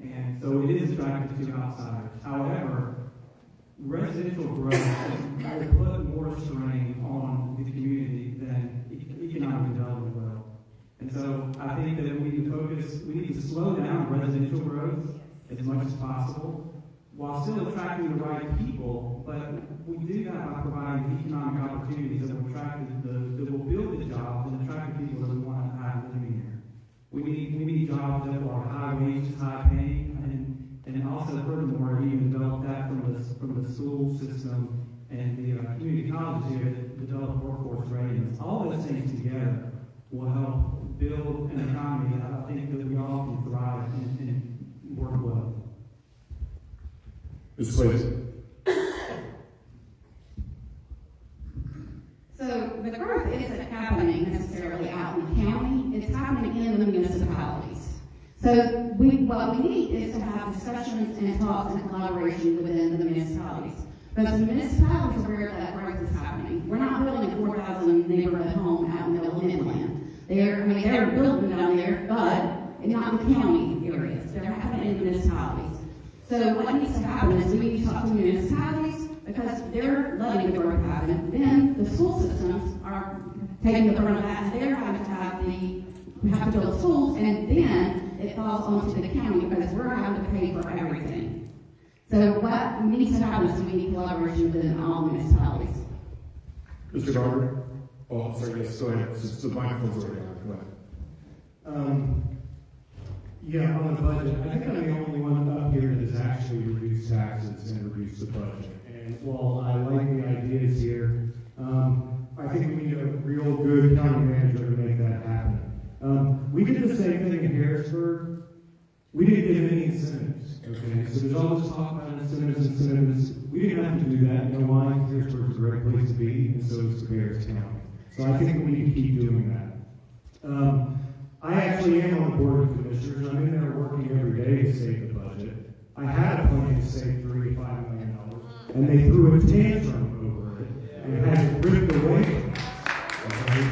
And so it is attractive to outsiders. However, residential growth will put more strain on the community than economic development will. And so I think that we need to slow down residential growth as much as possible while still attracting the right people, but we do that by providing economic opportunities that will that will build the jobs and attract the people that we want to have living here. We need jobs that are high wages, high paying, and also furthermore even develop that from the school system and the community colleges here that develop workforce readiness. All those things together will help build an economy that I think that we all can thrive and work well. Ms. Swayze. So the growth isn't happening necessarily out in the county, it's happening in the municipalities. So what we need is to have discussions and talks and collaboration within the municipalities. Because the municipalities are where that growth is happening. We're not building a 4,000 neighborhood home out in the middle of Midland. They're building down there, but not in the county areas. They're happening in the municipalities. So what needs to happen is we need to talk to the municipalities because they're letting the growth happen. Then the school systems are taking the brunt of that, and they're having to have to build schools, and then it falls onto the county because we're having to pay for everything. So what needs to happen is we need collaboration within all municipalities. Mr. Garber? Oh, sorry, yes, go ahead. So the microphone's already on. Go ahead. Yeah, on the budget, I think I'm the only one up here that has actually reduced taxes and reduced the budget. And while I like the ideas here, I think we need a real good county manager to make that happen. We did the same thing in Harrisburg. We didn't give any incentives, okay? So there's all this talk about incentives. We didn't have to do that. You know why? Harrisburg's a great place to be, and so is Cabarrus County. So I think we need to keep doing that. I actually am on the board of commissioners. I'm in there working every day to save the budget. I had a plan to save $3 to $5 million, and they threw a tantrum over it and had it ripped away from us. Okay?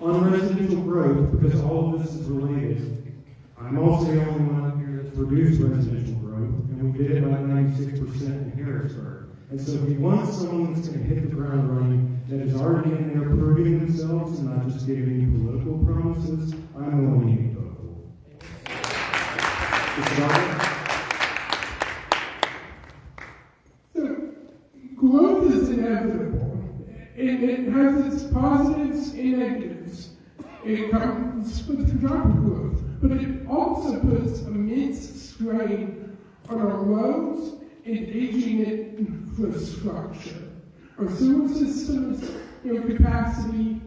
On residential growth, because all of this is related, I'm also the only one up here that's produced residential growth, and we did it by 96% in Harrisburg. And so if you want someone that's going to hit the ground running, that is already in there proving themselves and not just giving you political promises, I'm the one you need to vote for. Mr. Garber? So, growth is inevitable. It has its positives and negatives. It comes with the drop of growth. but it also puts immense strain on our roads and aging infrastructure. Our sewer systems are capacity,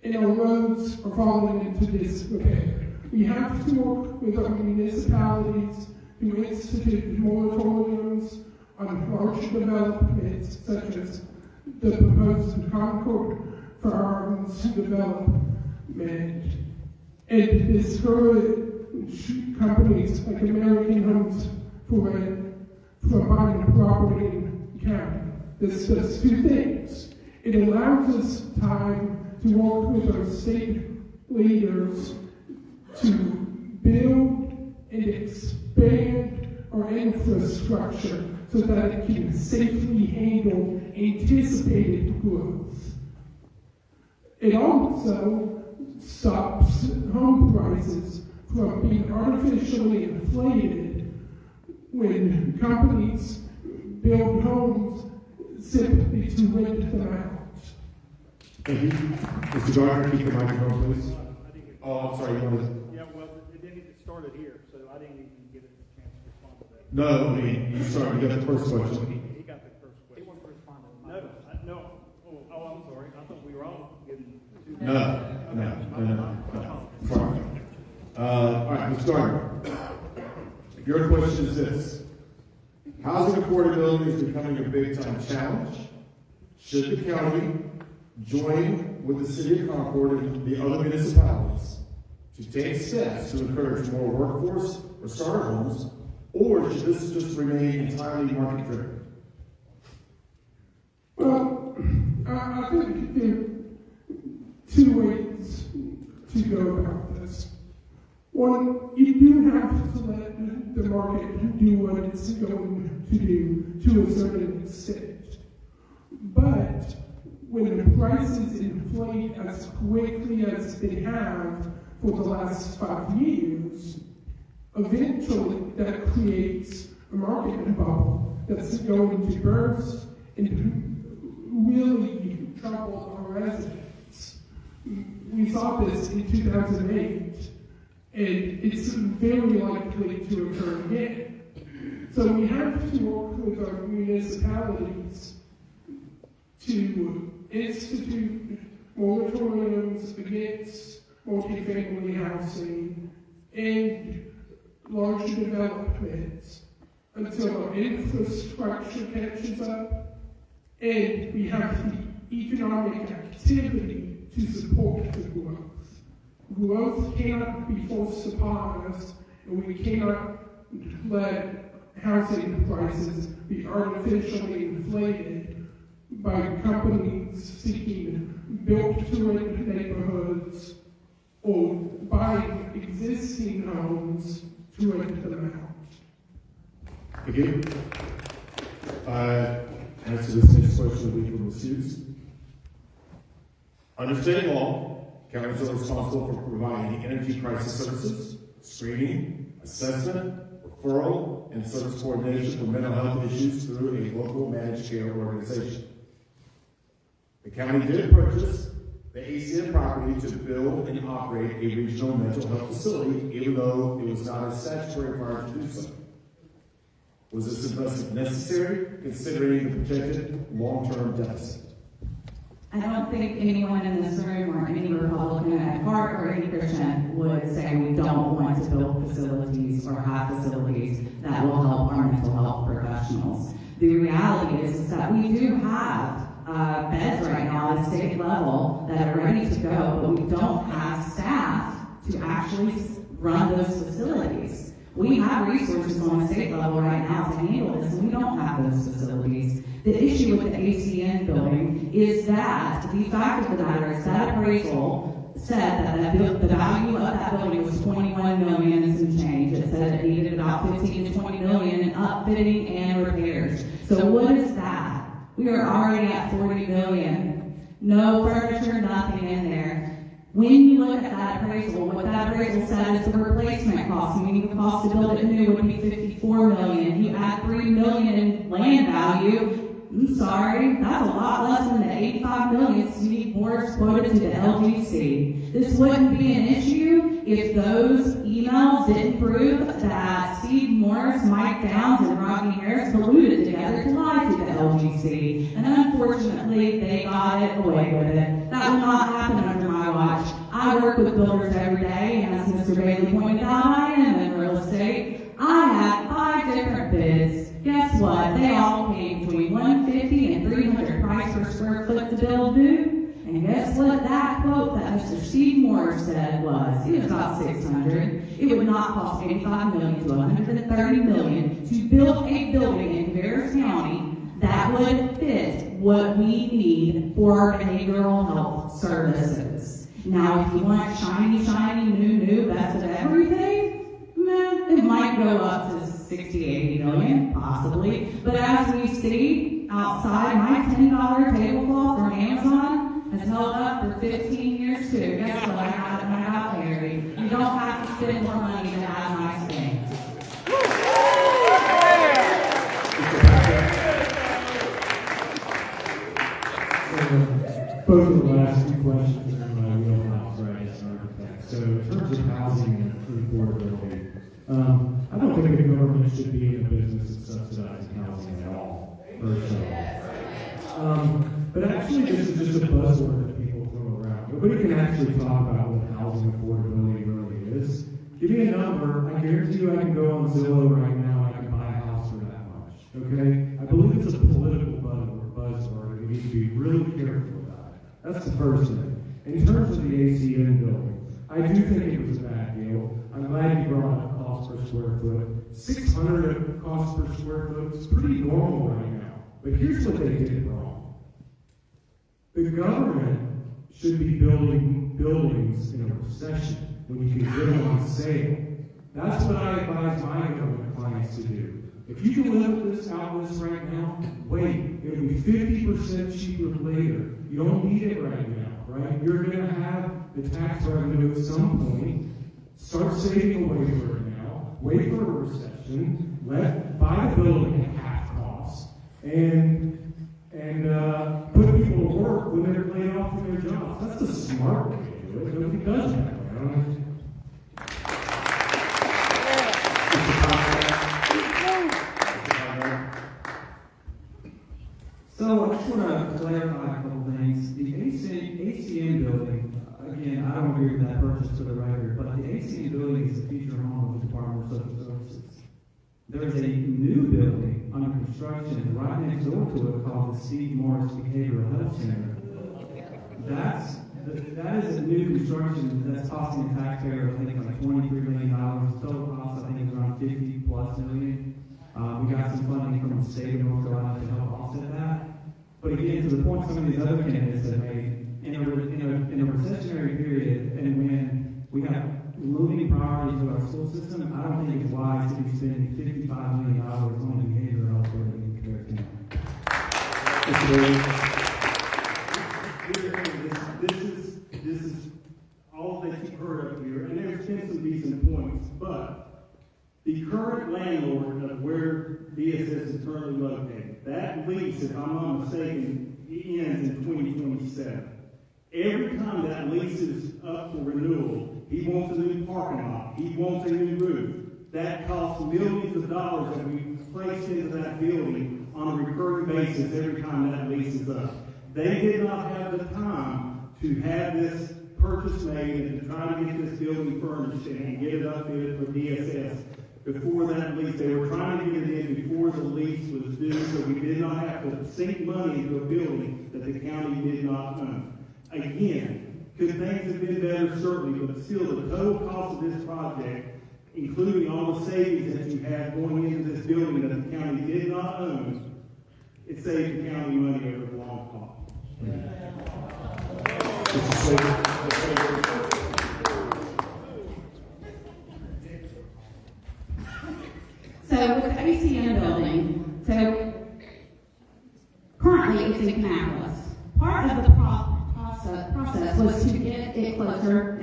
and our roads are falling into disrepair. We have to work with our municipalities to institute moratoriums on large developments such as the proposed Concord Farms development, and discourage companies like American Homes for Rent from buying property in the county. This does two things. It allows us time to work with our state leaders to build and expand our infrastructure so that it can safely handle anticipated growth. It also stops home prices from being artificially inflated when companies build homes simply to rent them out. Thank you. Mr. Gardner, keep the microphone, please. Oh, I'm sorry, you wanted Yeah, well, it didn't get started here, so I didn't even get a chance to respond to that. No, I mean, you got the first question. He got the first question. He wants to respond to it. No. Oh, I'm sorry. I thought we were all getting two. No. Sorry. All right, Mr. Gardner. Your question is this. Housing affordability is becoming a big-time challenge. Should the county join with the city of Concord and the other municipalities to take steps to encourage more workforce or starter homes, or should this just remain entirely market-driven? Well, I think there are two ways to go about this. One, you do have to let the market do what it's going to do to a certain extent. But when the prices inflate as quickly as they have for the last 5 years, eventually that creates a market bubble that's going to burst and really trouble our residents. We saw this in 2008, and it's very likely to occur again. So we have to work with our municipalities to institute moratoriums against multifamily housing and large developments until our infrastructure catches up and we have the economic activity to support the growth. Growth cannot be forced upon us, and we cannot let housing prices be artificially inflated by companies seeking built-to-rent neighborhoods or buying existing homes to rent them out. Thank you. Answer this next question will be from Ms. Hughes. Under state law, counties are responsible for providing energy crisis services, screening, assessment, referral, and service coordination for mental health issues through a local managed care organization. The county did purchase the ACN property to build and operate a regional mental health facility, even though it was not a statutory requirement to do so. Was this investment necessary, considering the projected long-term deficit? I don't think anyone in this room or any Republican at heart or any Christian would say we don't want to build facilities or have facilities that will help our mental health professionals. The reality is that we do have beds right now at a state level that are ready to go, but we don't have staff to actually run those facilities. We have resources on a state level right now to handle this, and we don't have those facilities. The issue with the ACN building is that the fact of the matter is that appraisal said that the value of that building was $21 million and some change. It said it needed about $15 to $20 million in upfitting and repairs. So what is that? We are already at $40 million. No furniture, nothing in there. When you look at that appraisal, what that appraisal said is the replacement cost, meaning the cost to build it new would be $54 million. You add $3 million in land value, I'm sorry, that's a lot less than the $85 million Steve Morris quoted to the LGC. This wouldn't be an issue if those emails prove that Steve Morris, Mike Downs, and Rodney Harris colluded together to lie to the LGC. And unfortunately, they got it away with it. That will not happen under my watch. I work with builders every day, and as Mr. Bailey pointed out, I am in real estate. I had 5 different bids. Guess what? They all came between $150 and $300 price per square foot to build new. And guess what that quote that Mr. Steve Morris said was? It was about $600. It would not cost $85 million to $130 million to build a building in Cabarrus County that would fit what we need for our behavioral health services. Now, if you want shiny, shiny, new, best of everything, it might go up to 60, 80 million, possibly. But as we see outside, my $10 tablecloth from Amazon has held up for 15 years too. Guess what? I got married. You don't have to spend more money to have nice things. Both of the last two questions are in my wheelhouse, right, as an architect. So in terms of housing and affordability, I don't think the government should be in the business of subsidizing housing at all, personally. But actually, this is just a buzzword that people throw around. Nobody can actually talk about what housing affordability really is. Give me a number, I guarantee you I can go on Zillow right now and I can buy a house for that much, okay? I believe it's a political buzzword, and we need to be really careful about it. That's the first thing. In terms of the ACN building, I do think it was a bad deal. I'm glad you brought up cost per square foot. $600 cost per square foot is pretty normal right now. But here's what they did wrong. The government should be building buildings in a recession when you can get them on sale. That's what I advise my government clients to do. If you can live with this right now, wait. It'll be 50% cheaper later. You don't need it right now, right? You're going to have the tax revenue at some point. Start saving away for it now. Wait for a recession. Buy the building at half cost. And put people to work when they're laid off from their jobs. That's the smart way to do it. Nobody does that way. So I just want to clarify a couple things. The ACN building, again, I don't agree with that purchase to the record, but the ACN building is a future home of the Department of Social Services. There's a new building under construction right next door to it called the Steve Morris Behavioral Health Center. That is a new construction that's costing the taxpayer, I think, like $23 million. Total cost, I think, is around $50+ million. We got some funding from the state of North Carolina to help offset that. But again, to the point some of these other candidates have made, in a recessionary period, and when we have looming priorities to our school system, I don't think it's wise to be spending $55 million on a behavioral health building in Cabarrus This is all that you've heard up here, and there's been some decent points, but the current landlord of where DSS is currently located, that lease, if I'm not mistaken, ends in 2027. Every time that lease is up for renewal, he wants a new parking lot, he wants a new roof. That costs millions of dollars that we place into that building on a recurring basis every time that lease is up. They did not have the time to have this purchase made and to try to get this building furnished and get it updated for DSS. Before that lease, they were trying to get it in before the lease was due, so we did not have to sink money into a building that the county did not own. Again, could things have been better? Certainly, but still, the total cost of this project, including all the savings that you have going into this building that the county did not own, it saved the county money over the long haul. So with the ACN building, so currently it's in Cabarrus. Part of the process was to get it closer,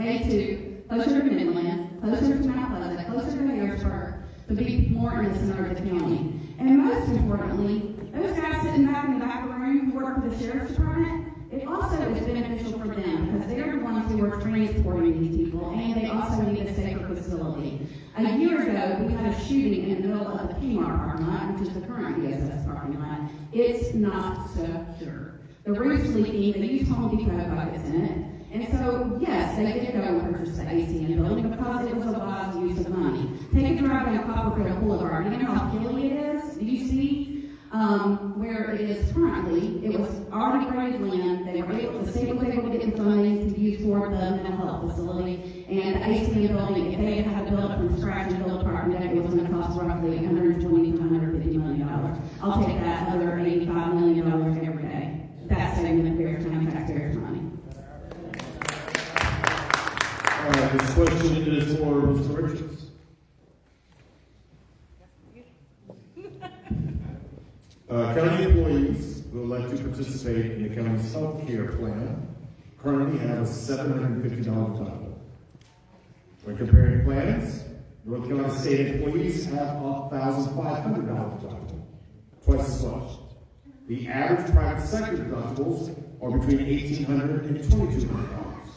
closer to Midland, closer to Mount Pleasant, closer to Harrisburg, to be more in the center of the county. And most importantly, those guys sitting back in the back of the room who work for the sheriff's department, it also is beneficial for them because they're the ones who are transporting these people, and they also need a safer facility. facility. A year ago, we had a shooting in the middle of the Kmart parking lot, which is the current DSS parking lot. It's not secure. The roof's leaking, they used Home Depot buckets in it. And so, yes, they did go and purchase the AC in the building because it was a wise use of money. Take a drive down Copperfield Boulevard. Do you know how hilly it is? Do you see where it is currently? It was already graded land. The state was able to get the funding to use for the mental health facility. And the AC in the building, if they had to build it from scratch and build a parking deck, it was going to cost roughly $120 to $150 million. I'll take that other $85 million every day. That's saving the Cabarrus County taxpayers money. All right, this question is for Mr. Richards. County employees who elect to participate in the county's health care plan currently have a $750 deductible. When comparing plans, North Carolina state employees have a $1,500 deductible, twice as much. The average private sector deductibles are between $1,800 and $2,200.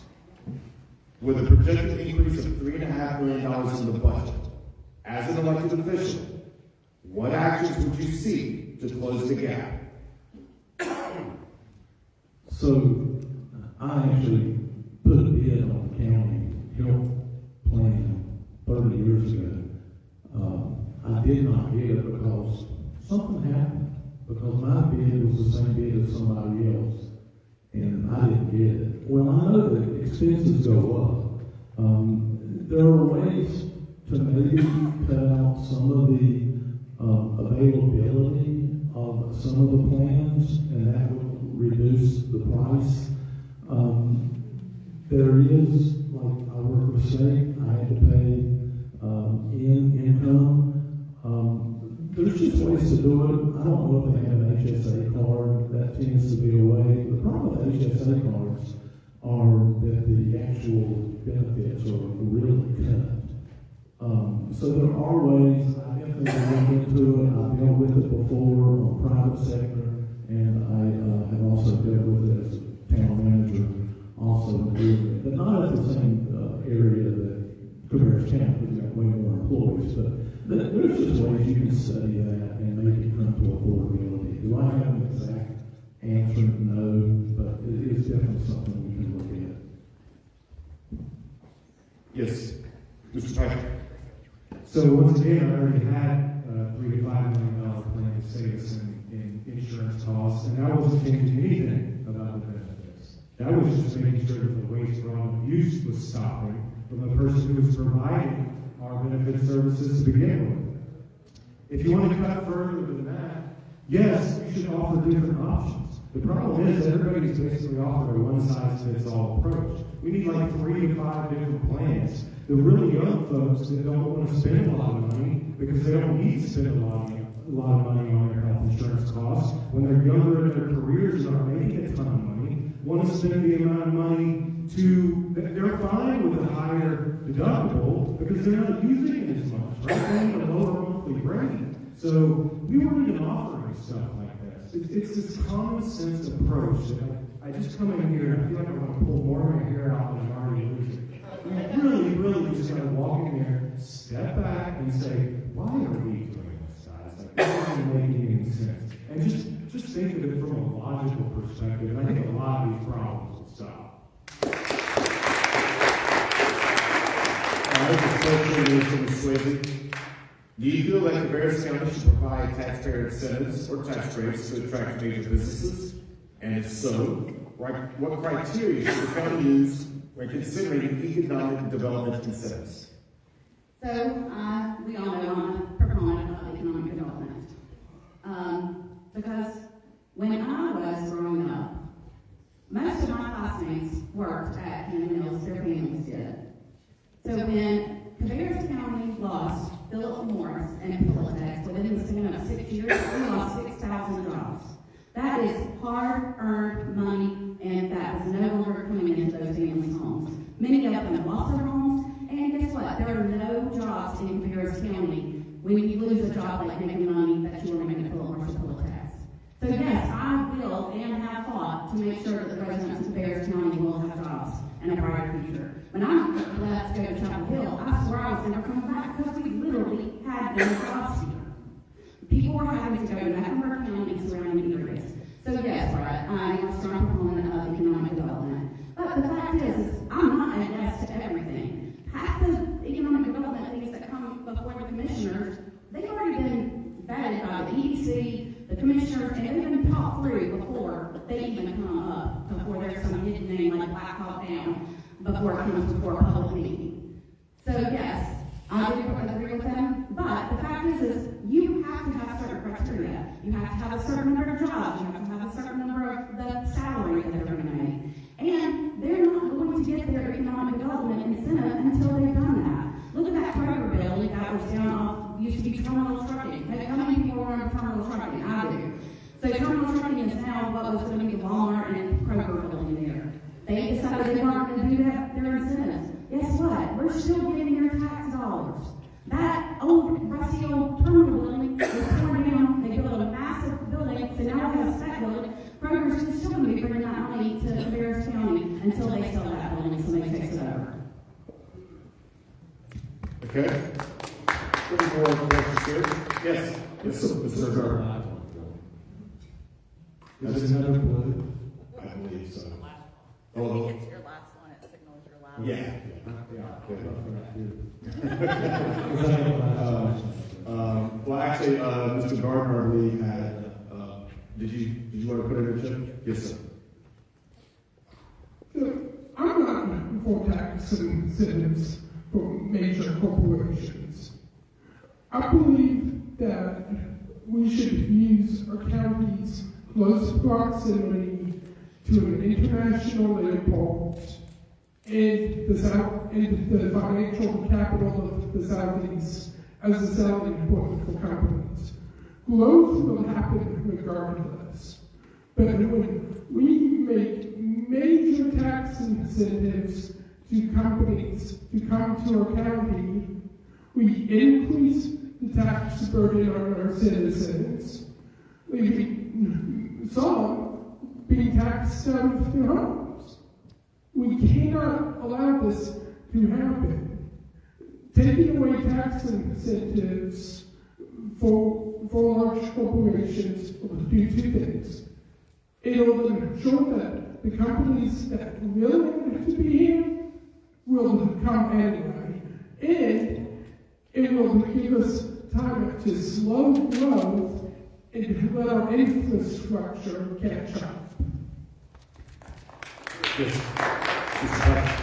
With a projected increase of $3.5 million in the budget, as an elected official, what actions would you seek to close the gap? So, I actually put a bid on the county health plan 30 years ago. I did not get it because something happened. Because my bid was the same bid as somebody else, and I didn't get it. Well, I know that expenses go up. There are ways to maybe cut out some of the availability of some of the plans, and that would reduce the price. There is, like I work with state, I had to pay in income. There's just ways to do it. I don't know if they have an HSA card. That tends to be a way. The problem with HSA cards are that the actual benefits are really cut. So there are ways. I definitely look into it. I've dealt with it before on private sector, and I have also dealt with it as a town manager, also doing it, but not at the same area that Cabarrus County, because we've got way more employees. But there's just ways you can study that and make it come to affordability. Do I have an exact answer? No, but it is definitely something we can look at. Yes, Mr. Patrick. So once again, I already had a $3 to $5 million plan to save us in insurance costs, and that wasn't changing anything about the benefits. That was just making sure that the waste, fraud, and abuse was stopping from the person who was providing our benefit services to begin with. If you want to cut further than that, yes, you should offer different options. The problem is everybody's basically offered a one-size-fits-all approach. We need like 3 to 5 different plans. The really young folks that don't want to spend a lot of money because they don't need to spend a lot of money on their health insurance costs. When they're younger in their careers and aren't making a ton of money, want to spend the amount of money they're fine with a higher deductible because they're not using it as much, right? They need a lower monthly rate. So we weren't even offering stuff like this. It's this common sense approach that I just come in here and I feel like I want to pull more of my hair out than I'm already losing. We really just got to walk in there, step back, and say, why are we doing this, guys? Like, this isn't making any sense. And just think of it from a logical perspective. And I think a lot of these problems will stop. Do you feel like Cabarrus County should provide taxpayer incentives or tax rates to attract major businesses? And if so, what criteria should the county use when considering economic development incentives? So, we all know I'm a proponent of economic development. Because when I was growing up, most of my classmates worked at Cannon Mills, their families did. So when Cabarrus County lost Philip Morris and Pilatex within the span of 6 years, we lost 6,000 jobs. That is hard-earned money, and that is no longer coming into those families' homes. Many of them have lost their homes, and guess what? There are no jobs in Cabarrus County when you lose a job like making money that you were making at Philip Morris or Pilatex. So yes, I will and have fought to make sure that the residents of Cabarrus County will have jobs and a brighter future. When I left to go to Chapel Hill, I swear I was never weren't coming back because we literally had no jobs here. People were having to go to Mecklenburg County and surrounding areas. So yes, Brett, I am a strong proponent of economic development. But the fact is I'm not a yes to everything. Half the economic development things that come before the commissioners, they've already been vetted by the EDC, the commissioners, and they've been talked through before they even come up, before there's some hidden name like Black Hawk Down, before it comes before a public meeting. So yes, I do agree with them, but the fact is you have to have certain criteria. You have to have a certain number of jobs. You have to have a certain number of the salary that they're going to make. And they're not going to get their economic development incentive until they've done that. Look at that Kroger building that was down off, used to be terminal trucking. How many people run terminal trucking? I do. So terminal trucking is now what was going to be Walmart and Kroger building there. They decided they weren't going to do that, their incentives. Guess what? We're still getting their tax dollars. That old, rusty old terminal building was torn down. They built a massive building, so now we have a spec building. Kroger's still going to be bringing that money to Cabarrus County until they sell that building and somebody takes it over. Okay. Any more questions here? Yes. Yes, sir. Mr. Gardner. Is it another blue? I believe so. I think it's your last one. It signals your last one. Yeah. Well, actually, Mr. Gardner, I believe, had, did you want to put it in, Chip? Yes, sir. I'm not for tax incentives for major corporations. I believe that we should use our county's close proximity to an international airport and the financial capital of the Southeast as a selling point for companies. Growth will happen regardless. But when we make major tax incentives to companies to come to our county, we increase the tax burden on our citizens, leaving some being taxed out of their homes. We cannot allow this to happen. Taking away tax incentives for large corporations will do two things. It'll ensure that the companies that really want to be here will come anyway, and it will give us time to slow growth and let our infrastructure catch up. Yes. Mr. Patrick.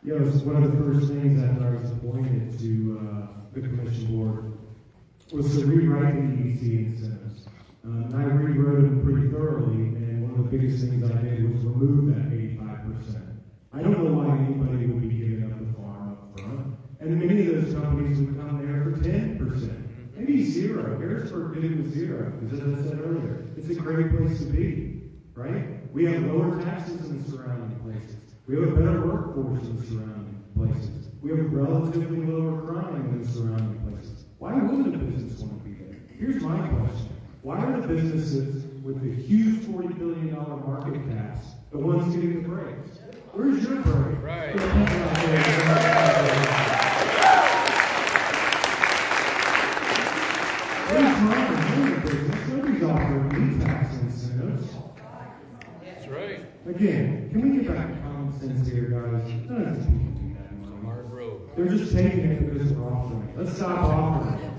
Yes, one of the first things after I was appointed to the commission board was to rewrite the EDC incentives. And I rewrote them pretty thoroughly, and one of the biggest things I did was remove that 85%. I don't know why anybody would be giving up the farm up front, and many of those companies would come there for 10%. Maybe zero. Harrisburg did it with zero, because as I said earlier, it's a great place to be, right? We have lower taxes in the surrounding places. We have a better workforce in the surrounding places. We have relatively lower crime in the surrounding places. Why wouldn't a business want to be there? Here's my question. Why are the businesses with the huge $40 billion market caps the ones getting the breaks? Where's your break? Right. Where's my business? Nobody's offering me tax incentives. That's right. Again, can we get back to common sense here, guys? None of these people do that anymore. Hard road. They're just taking it because they're offering it. Let's stop offering it.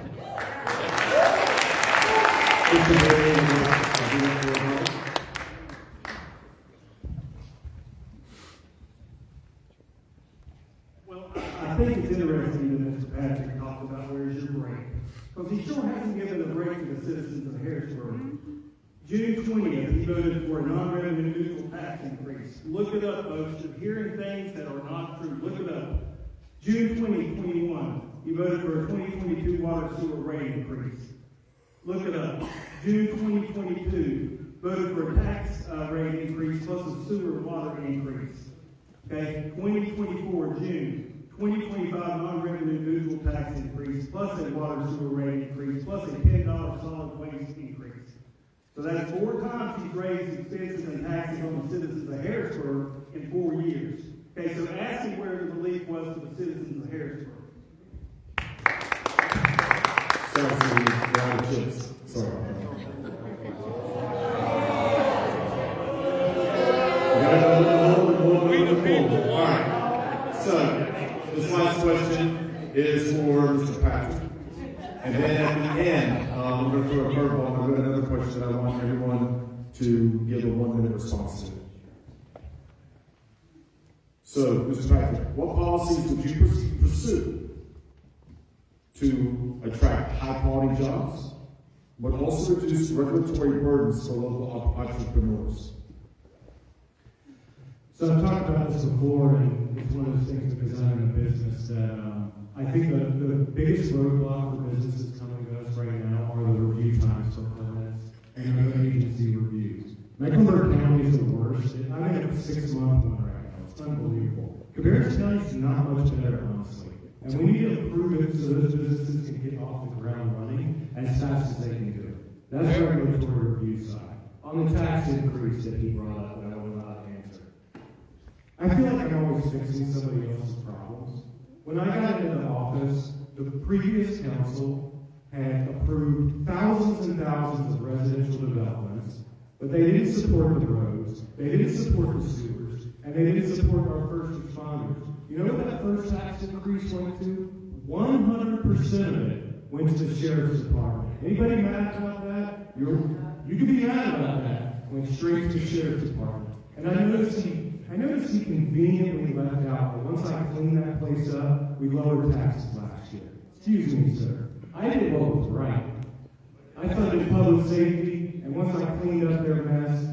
Well, I think it's interesting that Mr. Patrick talked about where's your break. Because he sure hasn't given a break to the citizens of Harrisburg. June 20th, he voted for a non-revenue neutral tax increase. Look it up, folks. You're hearing things that are not true. Look it up. June 2021, he voted for a 2022 water sewer rate increase. Look it up. June 2022, voted for a tax rate increase plus a sewer and water increase. Okay, 2024, June. 2025 non-revenue neutral tax increase plus a water sewer rate increase plus a $10 solid waste increase. So that's 4 times he's raised expenses and taxes on the citizens of Harrisburg. We the people. All right. So, this last question is for Mr. Patrick. And then at the end, we're going to throw a curveball. I've got another question I want everyone to give a 1-minute response to. So, Mr. Patrick, what policies would you pursue to attract high-quality jobs, but also reduce regulatory burdens for local entrepreneurs? So I've talked about this before, and it's one of those things because I'm in a business that I think the biggest roadblock for businesses coming to us right now are the review times for permits and the agency reviews. Mecklenburg County is the worst. I'm in a 6-month one right now. It's unbelievable. Cabarrus County is not much better, honestly. And we need to improve it so those businesses can get off the ground running as fast as they can do it. That's the regulatory review side. On the tax increase that he brought up, that I will not answer. I feel like I'm always fixing somebody else's problems. When I got into the office, the previous council had approved thousands and thousands of residential developments, but they didn't support the roads, they didn't support the sewers, and they didn't support our first responders. You know what that first tax increase went to? 100% of it went to the sheriff's department. Anybody mad about that? You can be mad about that. Went straight to the sheriff's department. And I noticed he conveniently left out that once I cleaned that place up, we lowered taxes last year. Excuse me, sir. I did what was right. I funded public safety, and once I cleaned up their mess,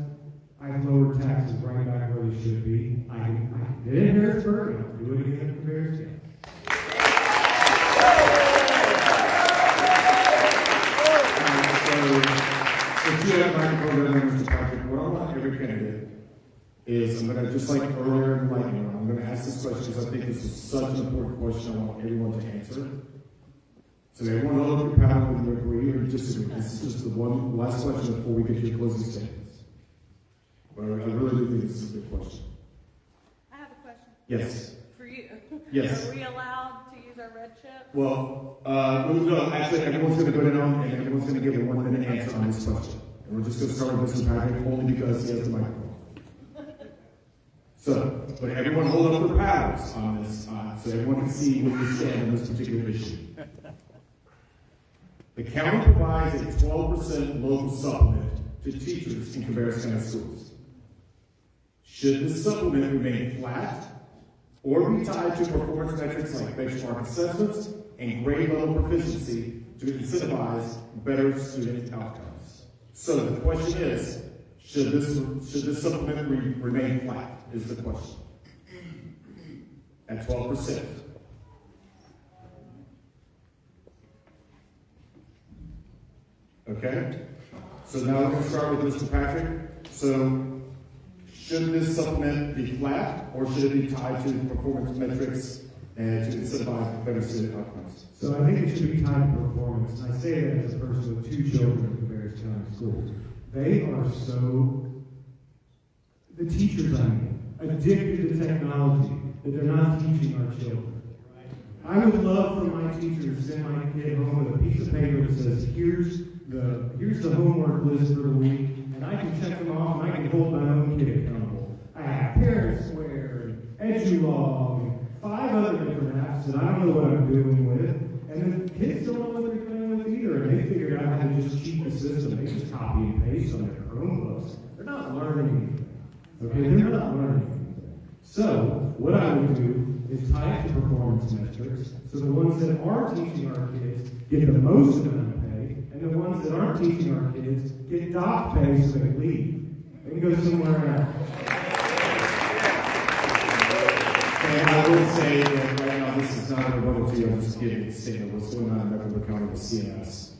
I lowered taxes right back where they should be. I did it in Harrisburg, and I'll do it again in Cabarrus County. If you have a microphone there, Mr. Patrick, what I want every candidate is, I'm going to, just like earlier in lightning round, I'm going to ask this question because I think this is such an important question I want everyone to answer. So everyone hold up your paddle whether you agree or disagree. This is just the one last question before we get to your closing statements. But I really do think this is a good question. I have a question. Yes. For you. Yes. Are we allowed to use our red chip? Well, no, actually, everyone's going to go down and everyone's going to give a 1-minute answer on this question. And we're just going to start with Mr. Patrick only because he has the microphone. So, but everyone hold up their paddles on this, so everyone can see where we stand on this particular issue. The county provides a 12% local supplement to teachers in Cabarrus County schools. Should this supplement remain flat or be tied to performance metrics like benchmark assessments and grade level proficiency to incentivize better student outcomes? So the question is, should this supplement remain flat, is the question, at 12%. Okay? So now we're going to start with Mr. Patrick. So, should this supplement be flat, or should it be tied to performance metrics and to incentivize better student outcomes? So I think it should be tied to performance. And I say that as a person with 2 children in Cabarrus County schools. They are the teachers, addicted to technology that they're not teaching our children. I would love for my teacher to send my kid home with a piece of paper that says, here's the homework list for the week, and I can check them off, and I can hold my own kid accountable. I have Parent Square, and EduLog, and 5 other different apps that I don't know what I'm doing with, and the kids don't know what they're doing with either, and they figured out how to just cheat the system. They just copy and paste on their Chromebooks. They're not learning anything. Okay, they're not learning anything. So, what I would do is tie it to performance metrics, so the ones that are teaching our kids get the most amount of pay, and the ones that aren't teaching our kids get dock pay so they leave. They can go somewhere else. And I would say that right now this is not a rebuttal to you, I'm just giving a statement of what's going on in Mecklenburg County with CMS.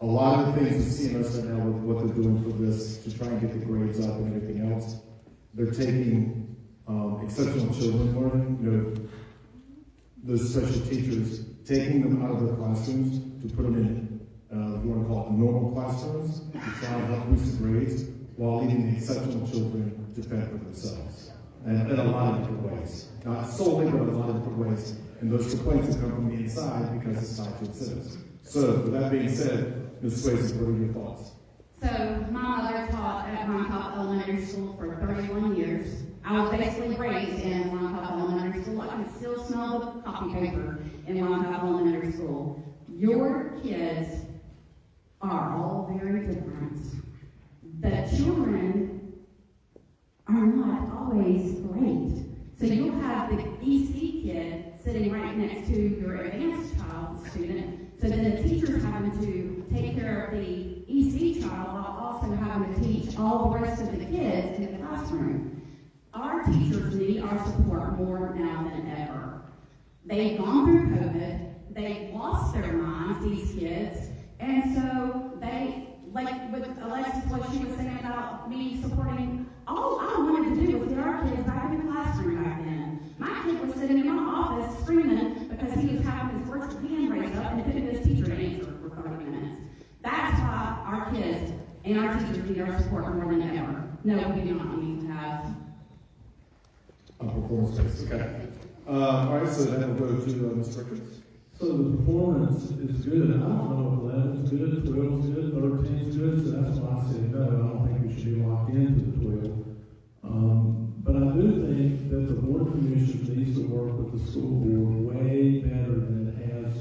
A lot of the things with CMS right now with what they're doing for this to try and get the grades up and everything else, they're taking exceptional children learning, those special teachers, taking them out of their classrooms to put them in, if you want to call it normal classrooms, to try and help boost the grades, while leaving the exceptional children to fend for themselves. And in a lot of different ways. Not solely, but in a lot of different ways. And those complaints have come from the inside because it's tied to incentives. So, with that being said, Ms. Swayze, what are your thoughts? So my mother taught at Montauk Elementary School for 31 years. I was basically raised in Montauk Elementary School. I can still smell the copy paper in Montauk Elementary School. Your kids are all very different. The children are not always great. So you'll have the EC kid sitting right next to your advanced child student. So then the teacher's having to take care of the EC child while also having to teach all the rest of the kids in the classroom. Our teachers need our support more now than ever. They've gone through COVID, they've lost their minds, these kids, and so they, like with Alexis, what she was saying about me supporting, all I wanted to do was get our kids back in the classroom back then. My kid was sitting in my office screaming because he was having his virtual hand raised up and couldn't get his teacher to answer for 30 minutes. That's why our kids and our teachers need our support more than ever. No, we do not need to have performance-based, okay. All right, so then we'll go to Ms. Richards. So the performance is good. I don't know if 11 is good, 12 is good, 13 is good, so that's why I said no. I don't think we should be locked into the 12. But I do think that the Board of Commissioners needs to work with the school board way better than it has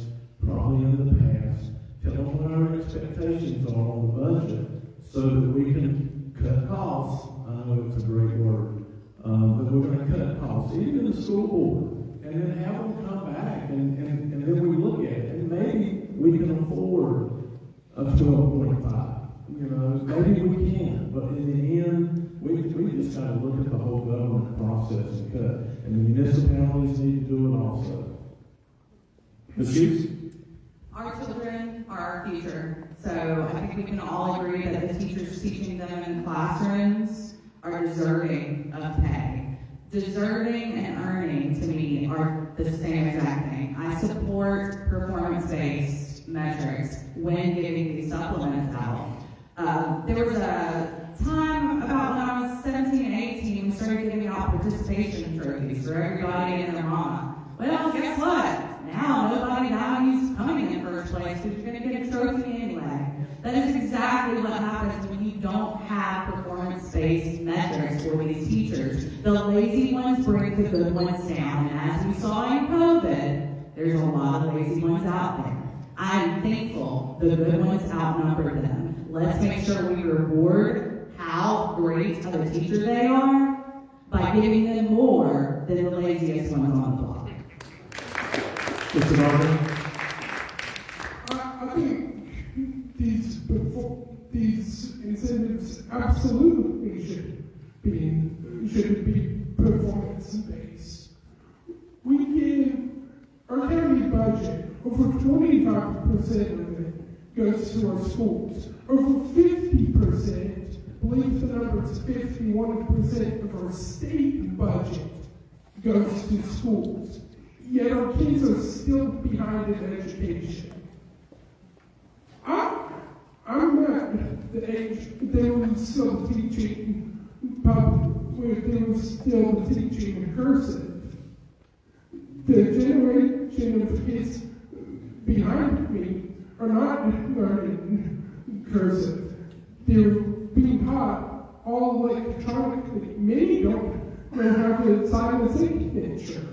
probably in the past. Tell them what our expectations are on the budget so that we can cut costs. I know it's a great word, but we're going to cut costs, even in the school board, and then have them come back and then we look at it, and maybe we can afford a 12.5. You know, maybe we can, but in the end, we just got to look at the whole government process and cut. And the municipalities need to do it also. Ms. Hughes? Our children are our future, so I think we can all agree that the teachers teaching them in classrooms are deserving of pay. Deserving and earning, to me, are the same exact thing. I support performance-based metrics when giving these supplements out. There was a time about when I was 17 and 18, we started giving out participation trophies for everybody and their mama. Well, guess what? Now nobody values coming in first place because you're going to get a trophy anyway. That is exactly what happens when you don't have performance-based metrics for these teachers. The lazy ones bring the good ones down, and as we saw in COVID, there's a lot of lazy ones out there. I'm thankful the good ones outnumber them. Let's make sure we reward how great of a teacher they are by giving them more than the laziest ones on the block. Mr. Martin? I think these incentives absolutely should be performance-based. We give our county budget, over 25% of it goes to our schools. Over 50%, I believe the number is 51% of our state budget goes to schools. Yet our kids are still behind in education. I'm at the age they were still teaching they were still teaching cursive. The generation of kids behind me are not learning cursive. They're being taught all electronically. Many don't know how to sign a signature.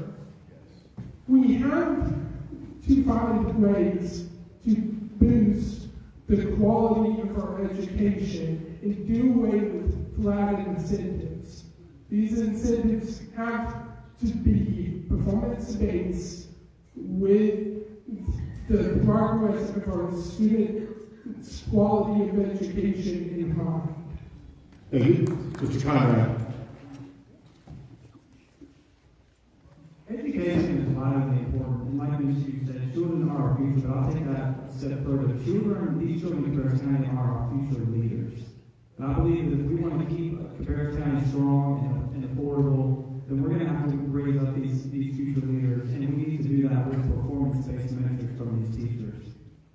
We have to find ways to boost the quality of our education and do away with flat incentives. These incentives have to be performance-based with the progress of our students' quality of education in mind. Thank you. Mr. Conrad? Education is vitally important, and like Ms. Hughes said, children are our future, but I'll take that a step further. These children in Cabarrus County are our future leaders. And I believe that if we want to keep Cabarrus County strong and affordable, then we're going to have to raise up these future leaders, and we need to do that with performance-based metrics from these teachers.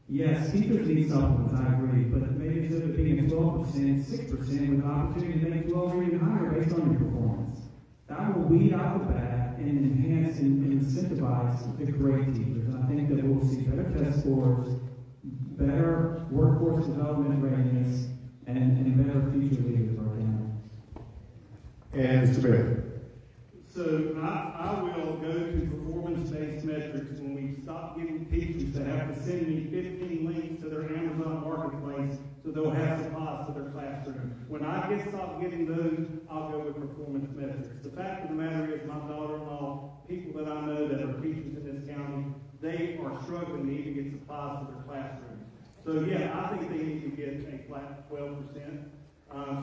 Yes, teachers need supplements, I agree, but maybe instead of being at 12%, 6% with an opportunity to make 12 or even higher based on your performance. That will weed out the bad and enhance and incentivize the great teachers. And I think that we'll see better test scores, better workforce development readiness, and better future leaders for our county. And Mr. Barrett. So I will go to performance-based metrics when we stop giving teachers that have to send me 15 links to their Amazon marketplace so they'll have supplies to their classroom. When I stop getting those, I'll go with performance metrics. The fact of the matter is my daughter-in-law, people that I know that are teachers in this county, they are struggling to even get supplies to their classrooms. So yeah, I think they need to get a flat 12%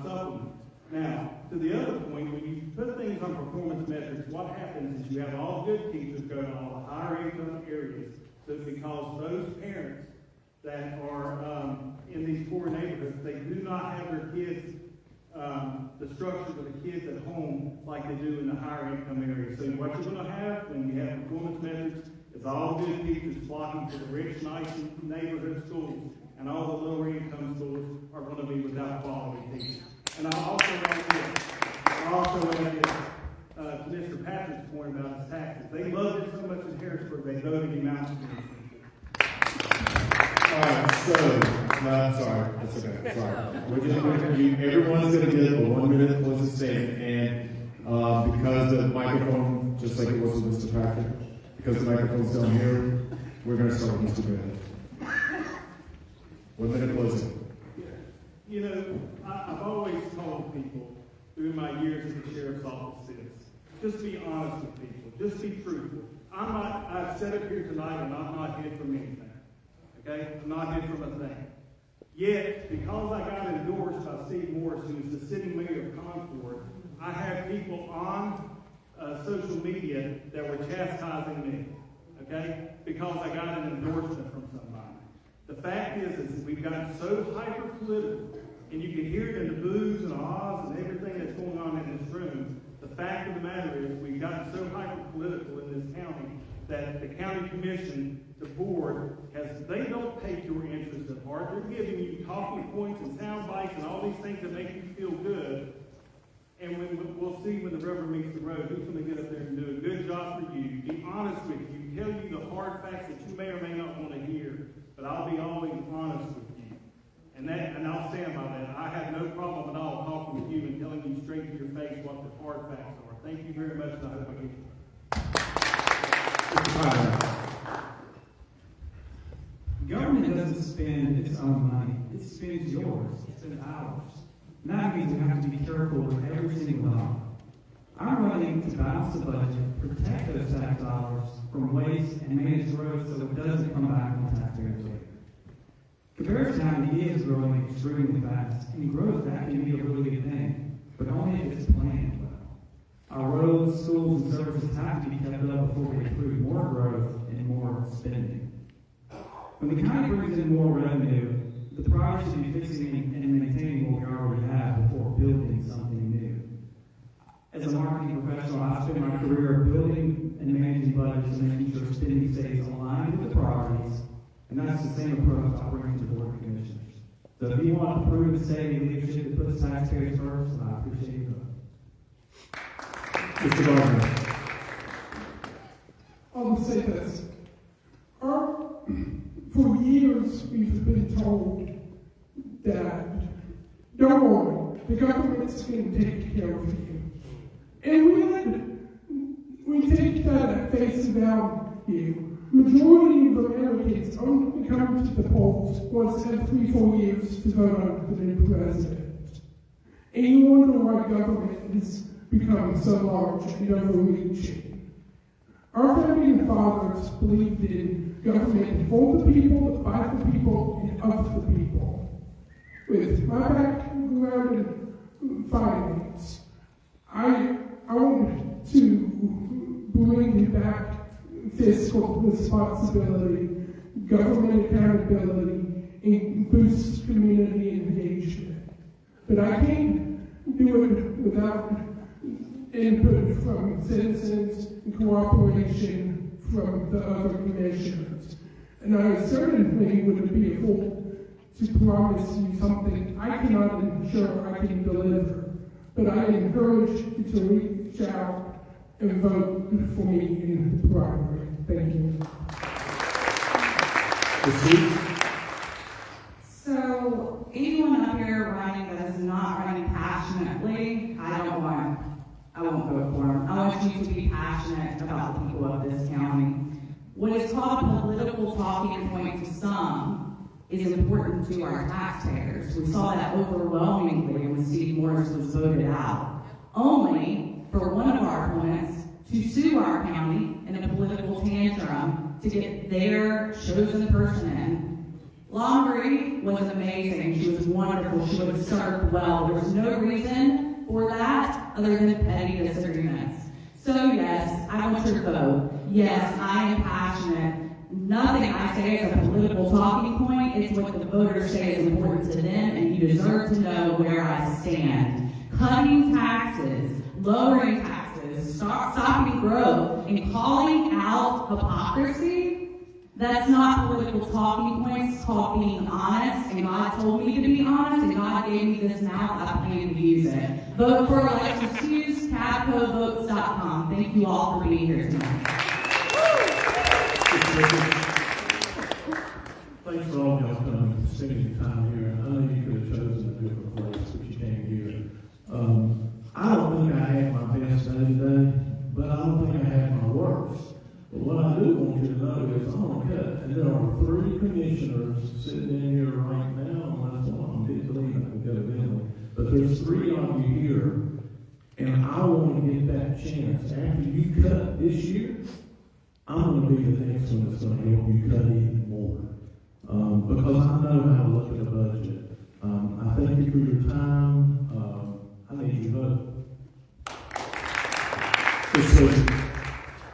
supplement. Now, to the other point, when you put things on performance metrics, what happens is you have all good teachers go to all the higher income areas. So because those parents that are in these poor neighborhoods, they do not have their kids, the structure for the kids at home like they do in the higher income areas. So what you're going to have when you have performance metrics is all good teachers flocking to the rich, nice neighborhood schools, and all the lower income schools are going to be without quality teachers. And I'll also add this, to Mr. Patrick's point about his taxes. They loved it so much in Harrisburg, they voted him out. All right, so, sorry, that's okay, sorry. Everyone's going to get a 1 minute closing statement, and because the microphone, just like it was with Mr. Patrick, because the microphone's down here, we're going to start with Mr. Bennett. 1 minute closing. You know, I've always told people through my years at the sheriff's office just be honest with people, just be truthful. I've said it here tonight, and I'm not hid from anything. Okay? I'm not hid from a thing. Yet, because I got endorsed by Steve Morris, who is the city mayor of Concord, I have people on social media that were chastising me. Okay? Because I got an endorsement from somebody. The fact is we've gotten so hyper-political, and you can hear it in the boos and ahs and everything that's going on in this room. The fact of the matter is we've gotten so hyper-political in this county that the county commission, the board, they don't take your interests at heart. They're giving you talking points and sound bites and all these things that make you feel good. And we'll see when the rubber meets the road who's going to get up there and do a good job for you, be honest with you, tell you the hard facts that you may or may not want to hear. But I'll be always honest with you. And I'll stand by that. I have no problem at all talking with you and telling you straight to your face what the hard facts are. Thank you very much, and I hope I get you. Government doesn't spend its own money. It spends yours. It spends ours. And that means we have to be careful with every single dollar. I'm running to balance the budget, protect those tax dollars from waste, and manage growth so it doesn't come back on taxpayers later. Cabarrus County is growing extremely fast, and growth, that can be a really good thing, but only if it's planned well. Our roads, schools, and services have to be kept up before we approve more growth and more spending. When the county brings in more revenue, the priority should be fixing and maintaining what we already have before building something new. As a marketing professional, I spent my career building and managing budgets and making sure spending stays aligned with the priorities, and that's the same approach I bring to the Board of Commissioners. So if you want to prove and say leadership that puts taxpayers first, I appreciate your vote. Mr. Gardner. I'll say this. For years, we've been told that, don't worry, the government's going to take care of you. And we take that at face value. Majority of Americans only come to the polls once every 4 years to vote on the new president. And you wonder why government has become so large and overreaching. Our founding fathers believed in government for the people, by the people, and of the people. With my background in finance, I want to bring back fiscal responsibility, government accountability, and boost community engagement. But I can't do it without input from citizens and cooperation from the other commissioners. And I certainly would be a fool to promise you something I cannot ensure I can deliver. But I encourage you to reach out and vote for me in the primary. Thank you. So, anyone up here running that is not running passionately, I won't vote for him. I want you to be passionate about the people of this county. What is called a political talking point to some is important to our taxpayers. We saw that overwhelmingly when Steve Morris was voted out, only for one of our opponents to sue our county in a political tantrum to get their chosen person in. Lombre was amazing. She was wonderful. She would have served well. There was no reason for that other than petty disagreements. So yes, I want your vote. Yes, I am passionate. Nothing I say is a political talking point. It's what the voters say is important to them, and you deserve to know where I stand. Cutting taxes, lowering taxes, stopping growth, and calling out hypocrisy, that's not political talking points. It's called being honest, and God told me to be honest, and God gave me this mouth. I plan to use it. Vote for Alexis Hughes, CabcoVotes.com. Thank you all for being here tonight. Thanks for all y'all coming, spending time here. I know you could have chosen a different place, but you came here. I don't think I had my best day today, but I don't think I had my worst. But what I do want you to know is, and there are 3 commissioners sitting in here right now, unless one of them didn't leave, I can go to them. But there's 3 of you here, and I want to get that chance. After you cut this year, I'm going to be the next one that's going to help you cut even more. Because I know how to look at a budget. I thank you for your time. I need your vote.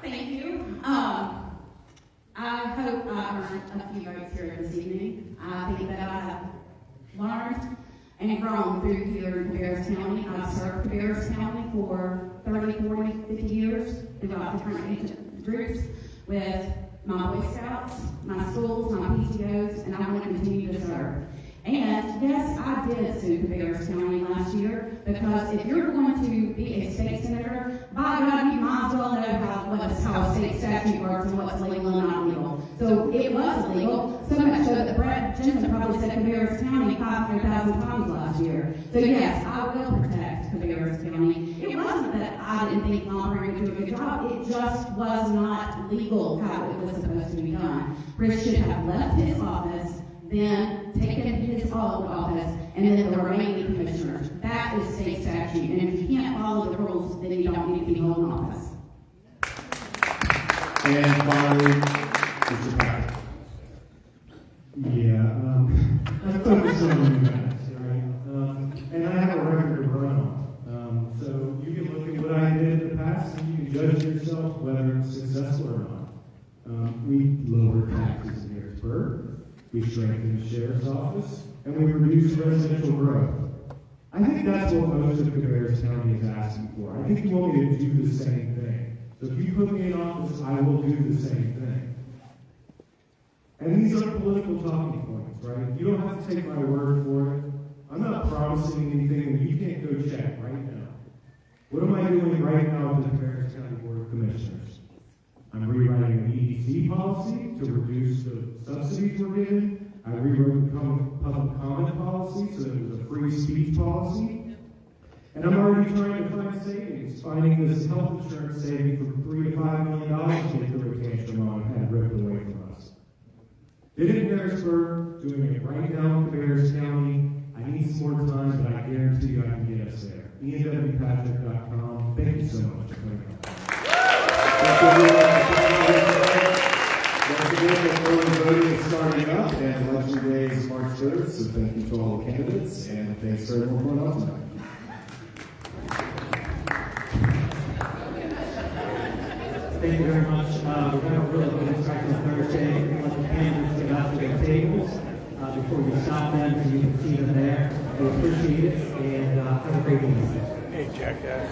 Thank you. I hope I earned a few votes here this evening. I think that I have learned and grown through here in Cabarrus County. I've served Cabarrus County for 30, 40, 50 years throughout different age groups with my Boy Scouts, my schools, my PTOs, and I want to continue to serve. And yes, I did sue Cabarrus County last year, because if you're going to be a state senator, by God, you might as well know how a state statute works and what's legal and not legal. So it was illegal, so much so that Brad Jensen probably said Cabarrus County 500,000 times last year. So yes, I will protect Cabarrus County. It wasn't that I didn't think Lombre would do a good job, it just was not legal how it was supposed to be done. Chris should have left his office, then taken his old office, and then the remaining commissioners. That is state statute, and if you can't follow the rules, then you don't need to be holding office. And finally, Mr. Patrick. Yeah, I've focused on you guys, right? And I have a record to run on. So you can look at what I did in the past, and you can judge yourself whether it's successful or not. We lowered taxes in Harrisburg. We strengthened the sheriff's office, and we reduced residential growth. I think that's what most of Cabarrus County is asking for. I think you want me to do the same thing. So if you put me in office, I will do the same thing. And these are political talking points, right? You don't have to take my word for it. I'm not promising anything that you can't go check right now. What am I doing right now with the Cabarrus County Board of Commissioners? I'm rewriting an EDC policy to reduce the subsidies we're getting. I rewrote the public comment policy so that it was a free speech policy. And I'm already trying to find savings, finding this health insurance saving from $3 to $5 million to get the retention on had ripped away from us. Did it in Harrisburg, doing it right now in Cabarrus County. I need some more time, but I guarantee you I can get us there. ENWPatrick.com. Thank you so much for coming out. Once again, the early voting is starting up, and Election Day is March 3rd, so thank you to all the candidates, and thanks for everyone coming out tonight. Thank you very much. We're going to really good instruction on Thursday. Let the candidates get out to their tables before we stop them, so you can see them there. We appreciate it, and have a great evening. Hey, jackass.